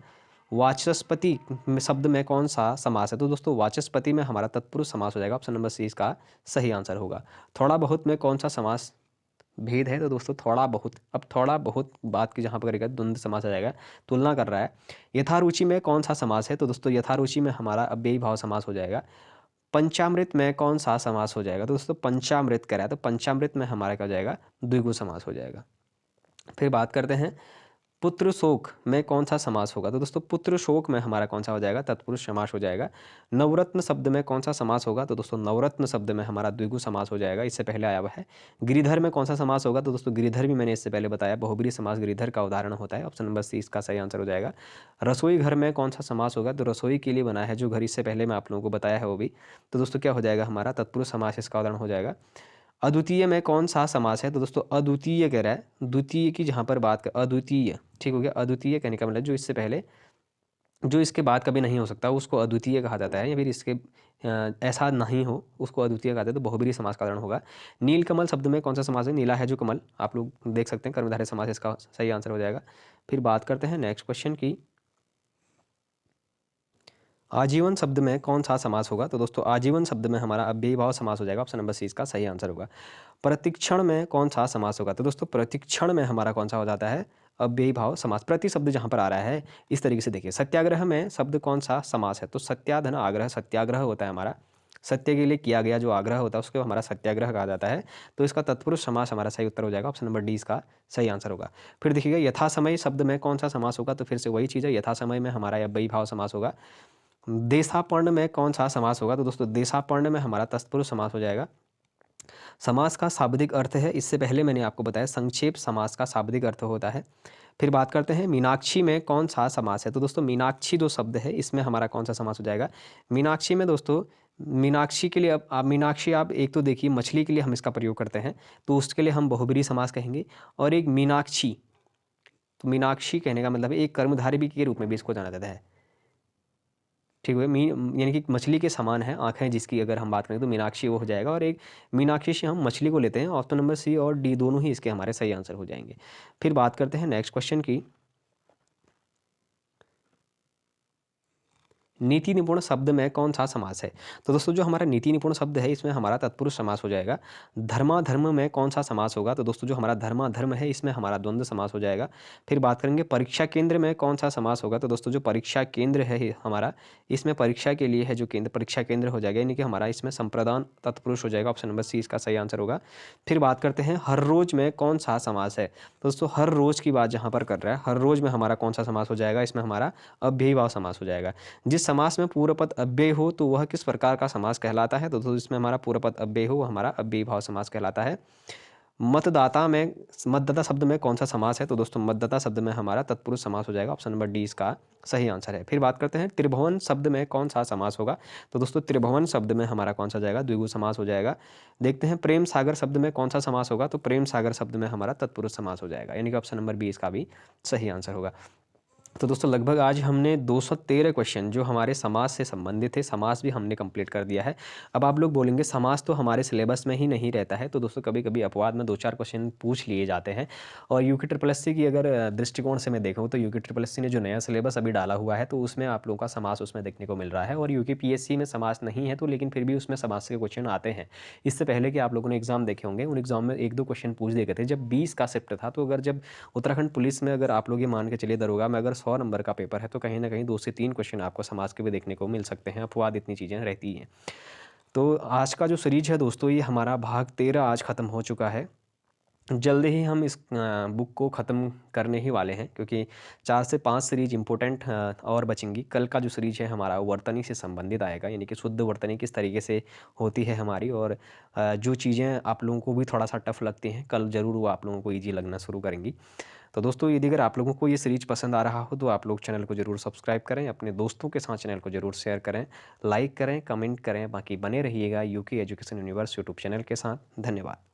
वाचस्पति शब्द में कौन सा समास है? तो दोस्तों वाचस्पति में हमारा तत्पुरुष समास हो जाएगा, ऑप्शन नंबर सी इसका सही आंसर होगा। थोड़ा बहुत में कौन सा समास भेद है? तो दोस्तों थोड़ा बहुत, अब थोड़ा बहुत बात की जहाँ पर करेगा द्वंद्व समास आ जाएगा, तुलना कर रहा है। यथारुचि में कौन सा समास है? तो दोस्तों यथारुचि में हमारा अव्ययी भाव समास हो जाएगा। पंचामृत में कौन सा समास हो जाएगा? तो दोस्तों पंचामृत कह रहा है तो पंचामृत में हमारा क्या हो जाएगा? द्विगु समास हो जाएगा। फिर बात करते हैं पुत्र शोक में कौन सा समास होगा? तो दोस्तों पुत्र शोक में हमारा कौन सा हो जाएगा? तत्पुरुष समास हो जाएगा। नवरत्न शब्द में कौन सा समास होगा? तो दोस्तों नवरत्न शब्द में हमारा द्विगु समास हो जाएगा, इससे पहले आया हुआ है। गिरिधर में कौन सा समास होगा? तो दोस्तों गिरिधर भी मैंने इससे पहले बताया, बहुब्रीहि समास गिरिधर का उदाहरण होता है, ऑप्शन नंबर सी इसका सही आंसर हो जाएगा। रसोई घर में कौन सा समास होगा? तो रसोई के लिए बना है जो घर, इससे पहले मैं आप लोगों को बताया है वो भी, तो दोस्तों क्या हो जाएगा? हमारा तत्पुरुष समास इसका उदाहरण हो जाएगा। अद्वितीय में कौन सा समास है? तो दोस्तों अद्वितीय कह रहा है, द्वितीय की जहाँ पर बात कर, अद्वितीय, ठीक हो गया। अद्वितीय कहने का मतलब जो इससे पहले जो इसके बाद कभी नहीं हो सकता उसको अद्वितीय कहा जाता है, या फिर इसके ऐसा नहीं हो उसको अद्वितीय कहते हैं, तो बहुब्रीहि समास का उदाहरण होगा। नीलकमल शब्द में कौन सा समास है? नीला है जो कमल, आप लोग देख सकते हैं, कर्मधारय समास इसका सही आंसर हो जाएगा। फिर बात करते हैं नेक्स्ट क्वेश्चन की, आजीवन शब्द में कौन सा समास होगा? तो दोस्तों आजीवन शब्द में हमारा अव्ययी भाव समास हो जाएगा, ऑप्शन नंबर सी इसका सही आंसर होगा। प्रतिक्षण में कौन सा समास होगा? तो दोस्तों प्रतिक्षण में हमारा कौन सा हो जाता है? अव्ययी भाव समास। प्रति शब्द जहाँ पर आ रहा है इस तरीके से देखिए, सत्याग्रह में शब्द कौन सा समास है? तो सत्याधन आग्रह, सत्याग्रह होता है हमारा, सत्य के लिए किया गया जो आग्रह होता है उसको हमारा सत्याग्रह कहा जाता है। तो इसका तत्पुरुष समास हमारा सही उत्तर हो जाएगा, ऑप्शन नंबर डी इसका सही आंसर होगा। फिर देखिएगा यथा समय शब्द में कौन सा समास होगा? तो फिर से वही चीज़ है, यथा समय में हमारा अव्ययी भाव समास होगा। देशापर्ण में कौन सा समास होगा? तो दोस्तों देशापर्ण में हमारा तत्पुरुष समास हो जाएगा। समास का शाब्दिक अर्थ है, इससे पहले मैंने आपको बताया संक्षेप समास का शाब्दिक अर्थ होता है। फिर बात करते हैं मीनाक्षी में कौन सा समास है? तो दोस्तों मीनाक्षी जो शब्द है इसमें हमारा कौन सा समास हो जाएगा? मीनाक्षी में दोस्तों, मीनाक्षी के लिए अब आप मीनाक्षी, आप एक तो देखिए मछली के लिए हम इसका प्रयोग करते हैं, तो उसके लिए हम बहुब्रीहि समास कहेंगे। और एक मीनाक्षी, तो मीनाक्षी कहने का मतलब है एक कर्मधारय भी के रूप में भी इसको जाना जाता है। ठीक है, यानी कि मछली के समान है आँखें जिसकी अगर हम बात करें तो मीनाक्षी वो हो जाएगा। और एक मीनाक्षी से हम मछली को लेते हैं, ऑप्शन नंबर सी और डी दोनों ही इसके हमारे सही आंसर हो जाएंगे। फिर बात करते हैं नेक्स्ट क्वेश्चन की, नीति निपुण शब्द में कौन सा समास है? तो दोस्तों जो हमारा नीति निपुण शब्द है इसमें हमारा तत्पुरुष समास हो जाएगा। धर्माधर्म में कौन सा समास होगा? तो दोस्तों जो हमारा धर्माधर्म है इसमें हमारा द्वंद्व समास हो जाएगा। फिर बात करेंगे परीक्षा केंद्र में कौन सा समास होगा? तो दोस्तों जो परीक्षा केंद्र है हमारा, इसमें परीक्षा के लिए है जो केंद्र, परीक्षा केंद्र हो जाएगा, यानी कि हमारा इसमें संप्रदान तत्पुरुष हो जाएगा, ऑप्शन नंबर सी इसका सही आंसर होगा। फिर बात करते हैं हर रोज में कौन सा समास है? तो दोस्तों हर रोज की बात जहाँ पर कर रहा है, हर रोज में हमारा कौन सा समास हो जाएगा? इसमें हमारा अव्ययी भाव समास हो जाएगा। जिस समास में पूर्व पद अव्यय हो तो वह किस प्रकार का समास कहलाता है? तो इसमें हमारा पूर्व पद अव्यय हो, हमारा अव्ययी भाव समास कहलाता है। मतदाता में, मतदाता शब्द में कौन सा समास है? तो दोस्तों मतदाता शब्द में हमारा तत्पुरुष समास हो जाएगा, ऑप्शन नंबर डी इसका सही आंसर है। फिर बात करते हैं त्रिभुवन शब्द में कौन सा समास होगा? तो दोस्तों त्रिभुवन शब्द में हमारा कौन सा जाएगा? द्विगु समास हो जाएगा। देखते हैं प्रेम सागर शब्द में कौन सा समास होगा? तो प्रेम सागर शब्द में हमारा तत्पुरुष समास हो जाएगा, यानी कि ऑप्शन नंबर बी इसका भी सही आंसर होगा। तो दोस्तों लगभग आज हमने 213 क्वेश्चन जो हमारे समास से संबंधित थे, समास भी हमने कंप्लीट कर दिया है। अब आप लोग बोलेंगे समास तो हमारे सिलेबस में ही नहीं रहता है, तो दोस्तों कभी कभी अपवाद में 2-4 क्वेश्चन पूछ लिए जाते हैं। और यूके ट्रिपल एस सी की अगर दृष्टिकोण से मैं देखूँ तो यूके ट्रिपल एस सी ने जो नया सिलेबस अभी डाला हुआ है तो उसमें आप लोगों का समास उसमें देखने को मिल रहा है। और यूके पीएससी में समास नहीं है तो लेकिन फिर भी उसमें समास के क्वेश्चन आते हैं। इससे पहले कि आप लोगों ने एग्जाम देखे होंगे, उन एग्जाम में 1-2 क्वेश्चन पूछ दिए गए थे जब 20 का शिफ्ट था। तो अगर जब उत्तराखंड पुलिस में अगर आप लोग ये मान के चलिए दरोगा में अगर 100 नंबर का पेपर है तो कहीं ना कहीं 2 से 3 क्वेश्चन आपको समाज के भी देखने को मिल सकते हैं, अपवाद इतनी चीज़ें रहती हैं। तो आज का जो सीरीज है दोस्तों ये हमारा भाग 13 आज ख़त्म हो चुका है। जल्द ही हम इस बुक को ख़त्म करने ही वाले हैं, क्योंकि 4 से 5 सीरीज इंपॉर्टेंट और बचेंगी। कल का जो सीरीज है हमारा वर्तनी से संबंधित आएगा, यानी कि शुद्ध वर्तनी किस तरीके से होती है हमारी, और जो चीज़ें आप लोगों को भी थोड़ा सा टफ लगती हैं कल ज़रूर वो आप लोगों को ईजी लगना शुरू करेंगी। तो दोस्तों यदि अगर आप लोगों को ये सीरीज पसंद आ रहा हो तो आप लोग चैनल को ज़रूर सब्सक्राइब करें, अपने दोस्तों के साथ चैनल को ज़रूर शेयर करें, लाइक करें, कमेंट करें। बाकी बने रहिएगा UK education universe YouTube channel के साथ। धन्यवाद।